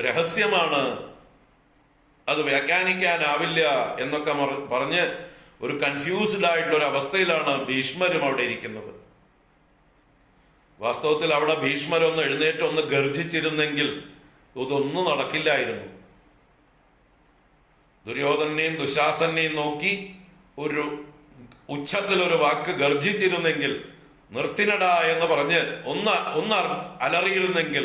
രഹസ്യമാണ്, അത് വ്യാഖ്യാനിക്കാനാവില്ല എന്നൊക്കെ പറഞ്ഞ് ഒരു കൺഫ്യൂസ്ഡ് ആയിട്ടുള്ള ഒരു അവസ്ഥയിലാണ് ഭീഷ്മരും അവിടെ ഇരിക്കുന്നത്. വാസ്തവത്തിൽ അവിടെ ഭീഷ്മരൊന്ന് എഴുന്നേറ്റ് ഒന്ന് ഗർജിച്ചിരുന്നെങ്കിൽ ഇതൊന്നും നടക്കില്ലായിരുന്നു. ദുര്യോധനെയും ദുശാസനെയും നോക്കി ഒരു ഉച്ചത്തിലൊരു വാക്ക് ഗർജിച്ചിരുന്നെങ്കിൽ, നിർത്തിനട എന്ന് പറഞ്ഞ് ഒന്ന് അലറിയിരുന്നെങ്കിൽ,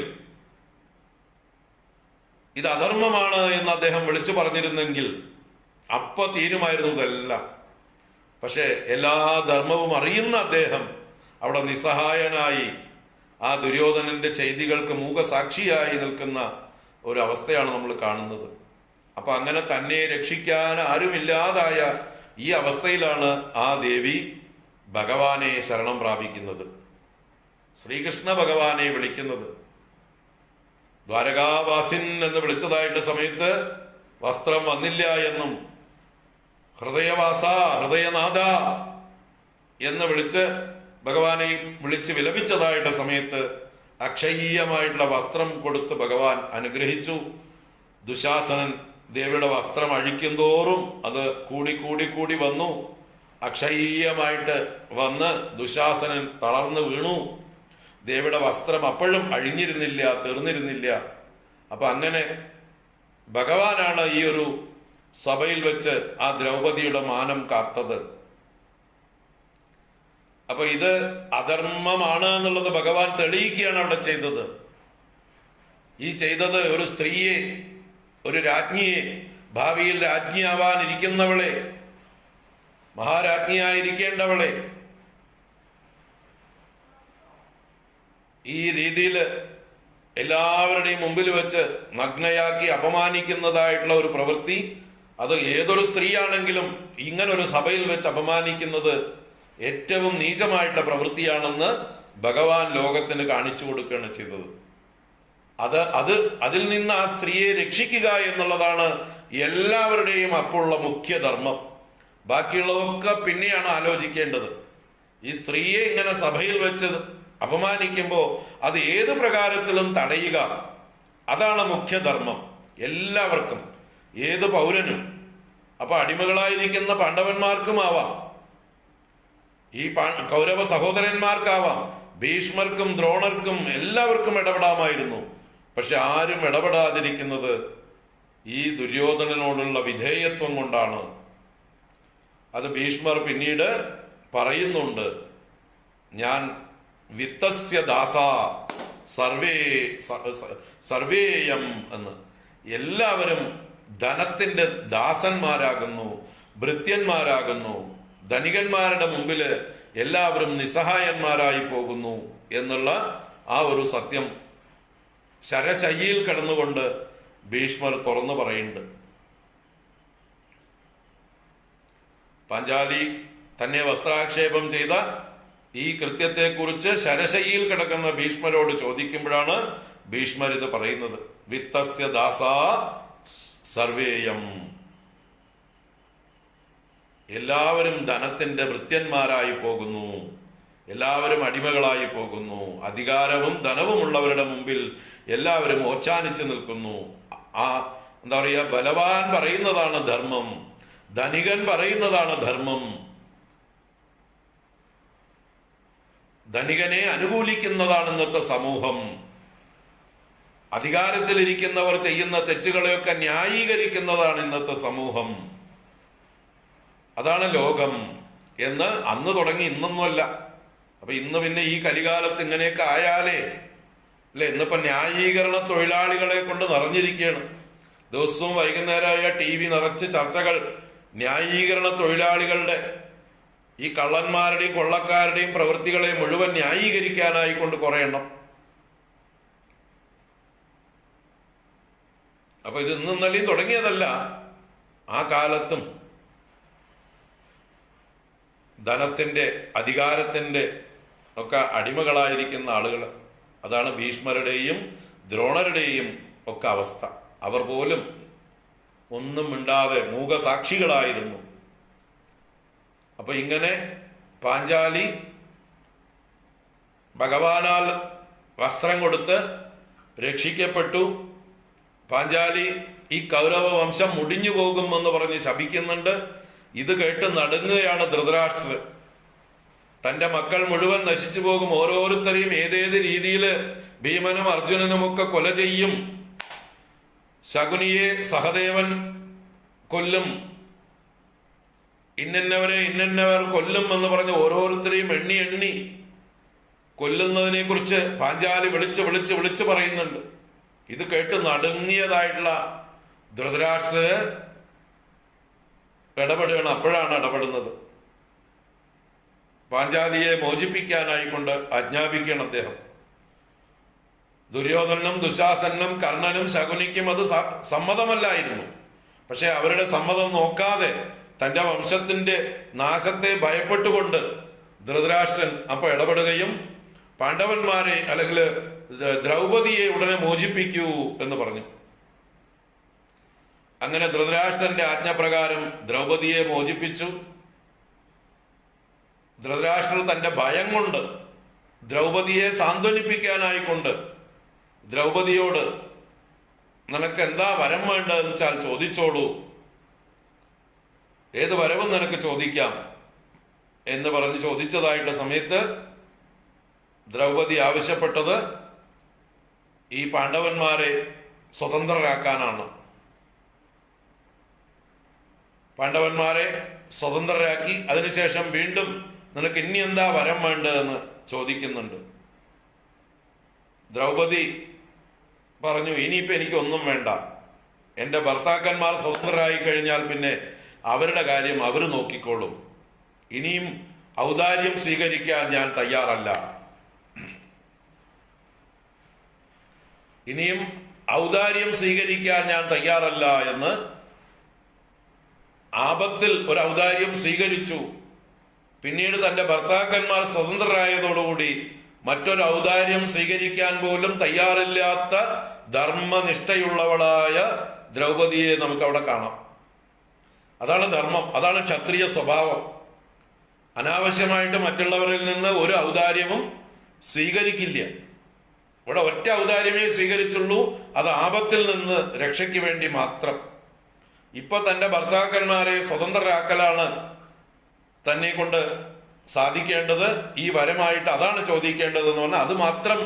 ഇത് അധർമ്മമാണ് എന്ന് അദ്ദേഹം വിളിച്ചു പറഞ്ഞിരുന്നെങ്കിൽ അപ്പ തീരുമായിരുന്നു ഇതെല്ലാം. പക്ഷെ എല്ലാ ധർമ്മവും അറിയുന്ന അദ്ദേഹം അവിടെ നിസ്സഹായനായി ആ ദുര്യോധനന്റെ ചെയ്തികൾക്ക് മൂകസാക്ഷിയായി നിൽക്കുന്ന ഒരു അവസ്ഥയാണ് നമ്മൾ കാണുന്നത്. അപ്പൊ അങ്ങനെ തന്നെ രക്ഷിക്കാൻ ആരുമില്ലാതായ ഈ അവസ്ഥയിലാണ് ആ ദേവി ഭഗവാനെ ശരണം പ്രാപിക്കുന്നത്, ശ്രീകൃഷ്ണ ഭഗവാനെ വിളിക്കുന്നത്. ദ്വാരകാവാസിൻ എന്ന് വിളിച്ചതായിട്ടുള്ള സമയത്ത് വസ്ത്രം വന്നില്ല എന്നും ഹൃദയവാസ ഹൃദയനാഥ എന്ന് വിളിച്ച് ഭഗവാനെ വിളിച്ച് വിലപിച്ചതായിട്ടുള്ള സമയത്ത് അക്ഷയ്യമായിട്ടുള്ള വസ്ത്രം കൊടുത്ത് ഭഗവാൻ അനുഗ്രഹിച്ചു. ദുശാസനൻ ദേവിയുടെ വസ്ത്രം അഴിക്കും തോറും അത് കൂടി വന്നു. അക്ഷയ്യമായിട്ട് വന്ന് ദുശാസനൻ തളർന്നു വീണു. ദേവിയുടെ വസ്ത്രം അപ്പോഴും അഴിഞ്ഞിരുന്നില്ല, തീർന്നിരുന്നില്ല. അപ്പൊ അങ്ങനെ ഭഗവാനാണ് ഈ ഒരു സഭയിൽ വെച്ച് ആ ദ്രൗപദിയുടെ മാനം കാത്തത്. അപ്പൊ ഇത് അധർമ്മമാണ് എന്നുള്ളത് ഭഗവാൻ തെളിയിക്കുകയാണ് അവിടെ ചെയ്തത്. ഈ ചെയ്തത് ഒരു സ്ത്രീയെ ഒരു രാജ്ഞിയെ, ഭാവിയിൽ രാജ്ഞിയാവാനിരിക്കുന്നവളെ, മഹാരാജ്ഞിയായിരിക്കേണ്ടവളെ ഈ രീതിയിൽ എല്ലാവരുടെയും മുമ്പിൽ വെച്ച് നഗ്നയാക്കി അപമാനിക്കുന്നതായിട്ടുള്ള ഒരു പ്രവൃത്തി, അത് ഏതൊരു സ്ത്രീയാണെങ്കിലും ഇങ്ങനൊരു സഭയിൽ വെച്ച് അപമാനിക്കുന്നത് ഏറ്റവും നീചമായിട്ടുള്ള പ്രവൃത്തിയാണെന്ന് ഭഗവാൻ ലോകത്തിന് കാണിച്ചു കൊടുക്കുകയാണ് ചെയ്തത്. അതിൽ നിന്ന് ആ സ്ത്രീയെ രക്ഷിക്കുക എന്നുള്ളതാണ് എല്ലാവരുടെയും അപ്പോഴുള്ള മുഖ്യധർമ്മം. ബാക്കിയുള്ളതൊക്കെ പിന്നെയാണ് ആലോചിക്കേണ്ടത്. ഈ സ്ത്രീയെ ഇങ്ങനെ സഭയിൽ വെച്ച് അപമാനിക്കുമ്പോൾ അത് ഏത് പ്രകാരത്തിലും തടയുക, അതാണ് മുഖ്യധർമ്മം എല്ലാവർക്കും, ഏത് പൗരനും. അപ്പൊ അടിമകളായിരിക്കുന്ന പാണ്ഡവന്മാർക്കുമാവാം, ഈ കൗരവ സഹോദരന്മാർക്കാവാം, ഭീഷ്മർക്കും ദ്രോണർക്കും എല്ലാവർക്കും ഇടപെടാമായിരുന്നു. പക്ഷെ ആരും ഇടപെടാതിരിക്കുന്നത് ഈ ദുര്യോധനനോടുള്ള വിധേയത്വം കൊണ്ടാണ്. അത് ഭീഷ്മർ പിന്നീട് പറയുന്നുണ്ട്, ഞാൻ വിത്തസ്യ ദാസ സർവേയം എന്ന്. എല്ലാവരും ധനത്തിന്റെ ദാസന്മാരാകുന്നു, ഭൃത്യന്മാരാകുന്നു. ധനികന്മാരുടെ മുമ്പിൽ എല്ലാവരും നിസ്സഹായന്മാരായി പോകുന്നു എന്നുള്ള ആ ഒരു സത്യം ശരശയ്യയിൽ കിടന്നുകൊണ്ട് ഭീഷ്മർ തുറന്നു പറയുന്നുണ്ട്. പാഞ്ചാലി തന്നെ വസ്ത്രാക്ഷേപം ചെയ്ത ഈ കൃത്യത്തെക്കുറിച്ച് ശരശയ്യയിൽ കിടക്കുന്ന ഭീഷ്മരോട് ചോദിക്കുമ്പോഴാണ് ഭീഷ്മർ ഇത് പറയുന്നത്. വിത്തസ്യ ദാസ സർവേയം, എല്ലാവരും ധനത്തിന്റെ ഭൃത്യന്മാരായി പോകുന്നു, എല്ലാവരും അടിമകളായി പോകുന്നു. അധികാരവും ധനവുമുള്ളവരുടെ മുമ്പിൽ എല്ലാവരും ഓച്ചാനിച്ചു നിൽക്കുന്നു. എന്താ പറയുക, ബലവാൻ പറയുന്നതാണ് ധർമ്മം, ധനികൻ പറയുന്നതാണ് ധർമ്മം. ധനികനെ അനുകൂലിക്കുന്നതാണ് ഇന്നത്തെ സമൂഹം. അധികാരത്തിലിരിക്കുന്നവർ ചെയ്യുന്ന തെറ്റുകളെയൊക്കെ ന്യായീകരിക്കുന്നതാണ് ഇന്നത്തെ സമൂഹം. അതാണ് ലോകം എന്ന് അന്ന് തുടങ്ങി, ഇന്നൊന്നുമല്ല. അപ്പൊ ഇന്ന് പിന്നെ ഈ കലികാലത്ത് ഇങ്ങനെയൊക്കെ ആയാലേ അല്ലെ, ഇന്നിപ്പോ ന്യായീകരണ തൊഴിലാളികളെ കൊണ്ട് നിറഞ്ഞിരിക്കുകയാണ്. ദിവസവും വൈകുന്നേരമായ TV നിറച്ച് ചർച്ചകൾ ന്യായീകരണ തൊഴിലാളികളുടെ, ഈ കള്ളന്മാരുടെയും കൊള്ളക്കാരുടെയും പ്രവൃത്തികളെ മുഴുവൻ ന്യായീകരിക്കാനായി കൊണ്ട് കുറെ എണ്ണം. അപ്പൊ ഇത് ഇന്നും ഇന്നലെയും തുടങ്ങിയതല്ല. ആ കാലത്തും ധനത്തിന്റെ അധികാരത്തിന്റെ ഒക്കെ അടിമകളായിരിക്കുന്ന ആളുകൾ. അതാണ് ഭീഷ്മരുടെയും ദ്രോണരുടെയും ഒക്കെ അവസ്ഥ. അവർ പോലും ഒന്നും മിണ്ടാതെ മൂകസാക്ഷികളായിരുന്നു. അപ്പൊ ഇങ്ങനെ പാഞ്ചാലി ഭഗവാനാൽ വസ്ത്രം കൊടുത്ത് രക്ഷിക്കപ്പെട്ടു. പാഞ്ചാലി ഈ കൗരവ വംശം മുടിഞ്ഞു പോകുമെന്ന് പറഞ്ഞ് ശപിക്കുന്നുണ്ട്. ഇത് കേട്ട് നടുങ്ങുകയാണ് ധൃതരാഷ്ട്രർ. തന്റെ മക്കൾ മുഴുവൻ നശിച്ചു പോകും, ഓരോരുത്തരെയും ഏതേത് രീതിയിൽ ഭീമനും അർജുനനുമൊക്കെ കൊല ചെയ്യും, ശകുനിയെ സഹദേവൻ കൊല്ലും, ഇന്നവർ കൊല്ലും എന്ന് പറഞ്ഞ് ഓരോരുത്തരെയും എണ്ണി എണ്ണി കൊല്ലുന്നതിനെ കുറിച്ച് പാഞ്ചാലി വിളിച്ച് പറയുന്നുണ്ട്. ഇത് കേട്ട് നടുങ്ങിയതായിട്ടുള്ള ധൃതരാഷ്ട്രര് ഇടപെടുകയാണ്. അപ്പോഴാണ് ഇടപെടുന്നത്. പാഞ്ചാലിയെ മോചിപ്പിക്കാനായിക്കൊണ്ട് ആജ്ഞാപിക്കണം അദ്ദേഹം. ദുര്യോധനും ദുശാസനും കർണനും ശകുനിക്കും അത് സമ്മതമല്ലായിരുന്നു. പക്ഷെ അവരുടെ സമ്മതം നോക്കാതെ തന്റെ വംശത്തിന്റെ നാശത്തെ ഭയപ്പെട്ടുകൊണ്ട് ധൃതരാഷ്ട്രൻ അപ്പൊ ഇടപെടുകയും പാണ്ഡവന്മാരെ അല്ലെങ്കിൽ ദ്രൗപദിയെ ഉടനെ മോചിപ്പിക്കൂ എന്ന് പറഞ്ഞു. അങ്ങനെ ധൃതരാഷ്ട്രന്റെ ആജ്ഞപ്രകാരം ദ്രൗപദിയെ മോചിപ്പിച്ചു. ധൃതരാഷ്ട്രർ തന്റെ ഭയം കൊണ്ട് ദ്രൗപദിയെ സാന്ത്വനിപ്പിക്കാനായിക്കൊണ്ട് ദ്രൗപദിയോട് നിനക്ക് എന്താ വരം വേണ്ടതെന്ന് വെച്ചാൽ ചോദിച്ചോളൂ, ഏത് വരവും നിനക്ക് ചോദിക്കാം എന്ന് പറഞ്ഞ് ചോദിച്ചതായിട്ടുള്ള സമയത്ത് ദ്രൗപദി ആവശ്യപ്പെട്ടത് ഈ പാണ്ഡവന്മാരെ സ്വതന്ത്രരാക്കാനാണ്. പാണ്ഡവന്മാരെ സ്വതന്ത്രരാക്കി അതിനുശേഷം വീണ്ടും നിനക്ക് ഇനി എന്താ വരം വേണ്ടതെന്ന് ചോദിക്കുന്നുണ്ട്. ദ്രൗപദി പറഞ്ഞു, ഇനിയിപ്പോ എനിക്കൊന്നും വേണ്ട, എൻ്റെ ഭർത്താക്കന്മാർ സ്വതന്ത്രരായി കഴിഞ്ഞാൽ പിന്നെ അവരുടെ കാര്യം അവർ നോക്കിക്കോളും. ഇനിയും ഔദാര്യം സ്വീകരിക്കാൻ ഞാൻ തയ്യാറല്ല. ഇനിയും ഔദാര്യം സ്വീകരിക്കാൻ ഞാൻ തയ്യാറല്ല എന്ന് ആപത്തിൽ ഒരു ഔദാര്യം സ്വീകരിച്ചു. പിന്നീട് തൻ്റെ ഭർത്താക്കന്മാർ സ്വതന്ത്രരായതോടുകൂടി മറ്റൊരു ഔദാര്യം സ്വീകരിക്കാൻ പോലും തയ്യാറില്ലാത്ത ധർമ്മനിഷ്ഠയുള്ളവളായ ദ്രൗപദിയെ നമുക്ക് അവിടെ കാണാം. അതാണ് ധർമ്മം, അതാണ് ക്ഷത്രിയ സ്വഭാവം. അനാവശ്യമായിട്ട് മറ്റുള്ളവരിൽ നിന്ന് ഒരു ഔദാര്യവും സ്വീകരിക്കില്ല. ഇവിടെ ഒറ്റ ഔദാര്യമേ സ്വീകരിച്ചുള്ളൂ, അത് ആപത്തിൽ നിന്ന് രക്ഷയ്ക്ക് വേണ്ടി മാത്രം. ഇപ്പൊ തൻ്റെ ഭർത്താക്കന്മാരെ സ്വതന്ത്രരാക്കലാണ് തന്നെ കൊണ്ട് സാധിക്കേണ്ടത്. ഈ വരമായിട്ട് അതാണ് ചോദിക്കേണ്ടത് എന്ന് പറഞ്ഞാൽ അത് മാത്രം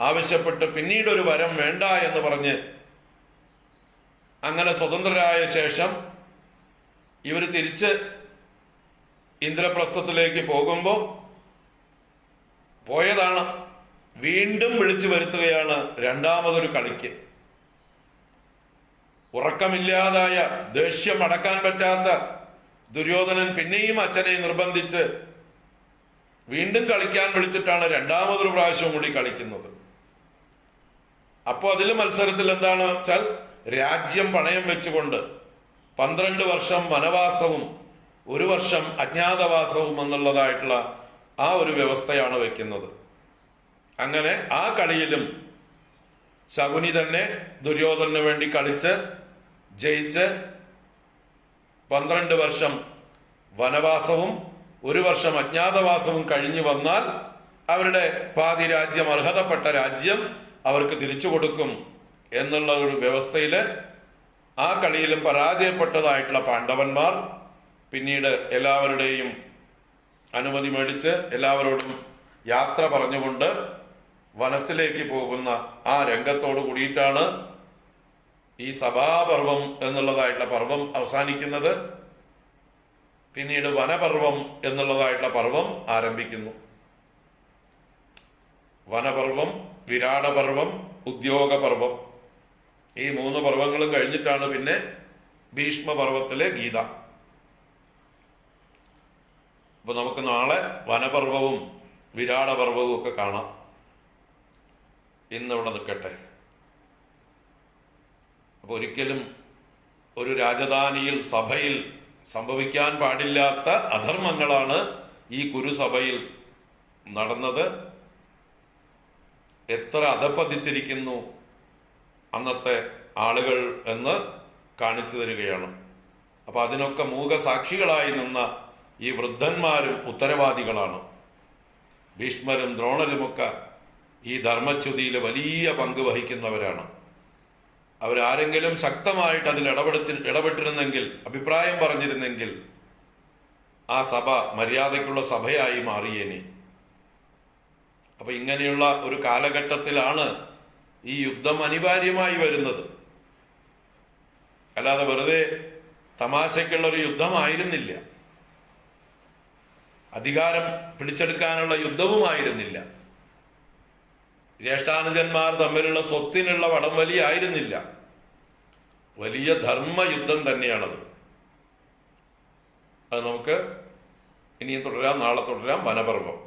ആവശ്യപ്പെട്ട് പിന്നീട് ഒരു വരം വേണ്ട എന്ന് പറഞ്ഞ് അങ്ങനെ സ്വതന്ത്രരായ ശേഷം ഇവർ തിരിച്ച് ഇന്ദ്രപ്രസ്ഥത്തിലേക്ക് പോകുമ്പോൾ പോയതാണ്, വീണ്ടും വിളിച്ചു വരുത്തുകയാണ് രണ്ടാമതൊരു കളിക്ക്. ഉറക്കമില്ലാതായ, ദേഷ്യം അടക്കാൻ പറ്റാത്ത ദുര്യോധനൻ പിന്നെയും അച്ഛനെ നിർബന്ധിച്ച് വീണ്ടും കളിക്കാൻ വിളിച്ചിട്ടാണ് രണ്ടാമതൊരു പ്രാവശ്യം കൂടി കളിക്കുന്നത്. അപ്പോൾ അതിൽ മത്സരത്തിൽ എന്താണ് വെച്ചാൽ രാജ്യം പണയം വെച്ചുകൊണ്ട് 12 വർഷം വനവാസവും 1 വർഷം അജ്ഞാതവാസവും എന്നുള്ളതായിട്ടുള്ള ആ ഒരു വ്യവസ്ഥയാണ് വെക്കുന്നത്. അങ്ങനെ ആ കളിയിലും ശകുനി തന്നെ ദുര്യോധനന് വേണ്ടി കളിച്ച് ജയിച്ച് 12 വർഷം വനവാസവും 1 വർഷം അജ്ഞാതവാസവും കഴിഞ്ഞു വന്നാൽ അവരുടെ പാതി രാജ്യം, അർഹതപ്പെട്ട രാജ്യം അവർക്ക് തിരിച്ചു കൊടുക്കും എന്നുള്ള ഒരു വ്യവസ്ഥയിൽ ആ കളിയിലും പരാജയപ്പെട്ടതായിട്ടുള്ള പാണ്ഡവന്മാർ പിന്നീട് എല്ലാവരുടെയും അനുമതി മേടിച്ച് എല്ലാവരോടും യാത്ര പറഞ്ഞുകൊണ്ട് വനത്തിലേക്ക് പോകുന്ന ആ രംഗത്തോട് കൂടിയിട്ടാണ് ഈ സഭാപർവം എന്നുള്ളതായിട്ടുള്ള പർവം അവസാനിക്കുന്നത്. പിന്നീട് വനപർവം എന്നുള്ളതായിട്ടുള്ള പർവം ആരംഭിക്കുന്നു. വനപർവം, വിരാടപർവം, ഉദ്യോഗപർവം, ഈ 3 പർവങ്ങളും കഴിഞ്ഞിട്ടാണ് പിന്നെ ഭീഷ്മപർവത്തിലെ ഗീത. അപ്പൊ നമുക്ക് നാളെ വനപർവവും വിരാടപർവവും ഒക്കെ കാണാം. ഇന്നിവിടെ നിൽക്കട്ടെ. അപ്പൊ ഒരിക്കലും ഒരു രാജധാനിയിൽ, സഭയിൽ സംഭവിക്കാൻ പാടില്ലാത്ത അധർമ്മങ്ങളാണ് ഈ കുരുസഭയിൽ നടന്നത്. എത്ര അധപ്പതിച്ചിരിക്കുന്നു അന്നത്തെ ആളുകൾ എന്ന് കാണിച്ചു തരികയാണ്. അപ്പൊ അതിനൊക്കെ മൂകസാക്ഷികളായി നിന്ന ഈ വൃദ്ധന്മാരും ഉത്തരവാദികളാണ്. ഭീഷ്മരും ദ്രോണരുമൊക്കെ ഈ ധർമ്മച്യുതിയിൽ വലിയ പങ്ക് വഹിക്കുന്നവരാണ്. അവരാരെങ്കിലും ശക്തമായിട്ട് അതിൽ ഇടപെട്ടിരുന്നെങ്കിൽ, അഭിപ്രായം പറഞ്ഞിരുന്നെങ്കിൽ ആ സഭ മര്യാദയ്ക്കുള്ള സഭയായി മാറിയേനെ. അപ്പൊ ഇങ്ങനെയുള്ള ഒരു കാലഘട്ടത്തിലാണ് ഈ യുദ്ധം അനിവാര്യമായി വരുന്നത്. അല്ലാതെ വെറുതെ തമാശയ്ക്കുള്ള ഒരു യുദ്ധമായിരുന്നില്ല, അധികാരം പിടിച്ചെടുക്കാനുള്ള യുദ്ധവുമായിരുന്നില്ല, ജ്യേഷ്ഠാനുജന്മാർ തമ്മിലുള്ള സ്വത്തിനുള്ള വടംവലി ആയിരുന്നില്ല. വലിയ ധർമ്മയുദ്ധം തന്നെയാണത്. അത് നമുക്ക് ഇനിയും തുടരാം, നാളെ തുടരാം. വനപർവം.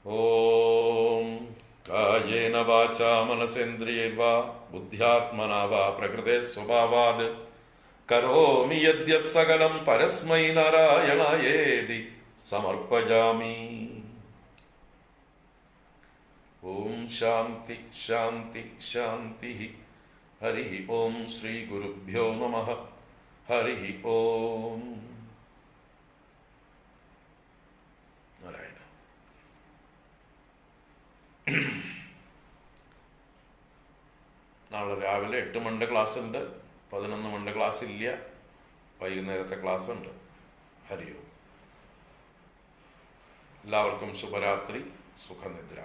ഓം കായേന വാചാ മനസേന്ദ്രിയൈർവാ ബുദ്ധ്യാത്മനാ വാ പ്രകൃതേ സ്വഭാവാത് കരോമി യദ്യത് സകലം പരസ്മൈ നാരായണായേതി സമർപ്പയാമി. ഓം ശാന്തി ശാന്തി ശാന്തി. ഹരി ഓം. ശ്രീ ഗുരുഭ്യോ നമഃ. ഹരി ഓം. നാരായണ. നാളെ രാവിലെ 8 മണിയുടെ ക്ലാസ് ഉണ്ട്, 11 മണിയുടെ ക്ലാസ് ഇല്ല, വൈകുന്നേരത്തെ ക്ലാസ് ഉണ്ട്. ഹരി ഓം. എല്ലാവർക്കും ശുഭരാത്രി, സുഖനിദ്ര.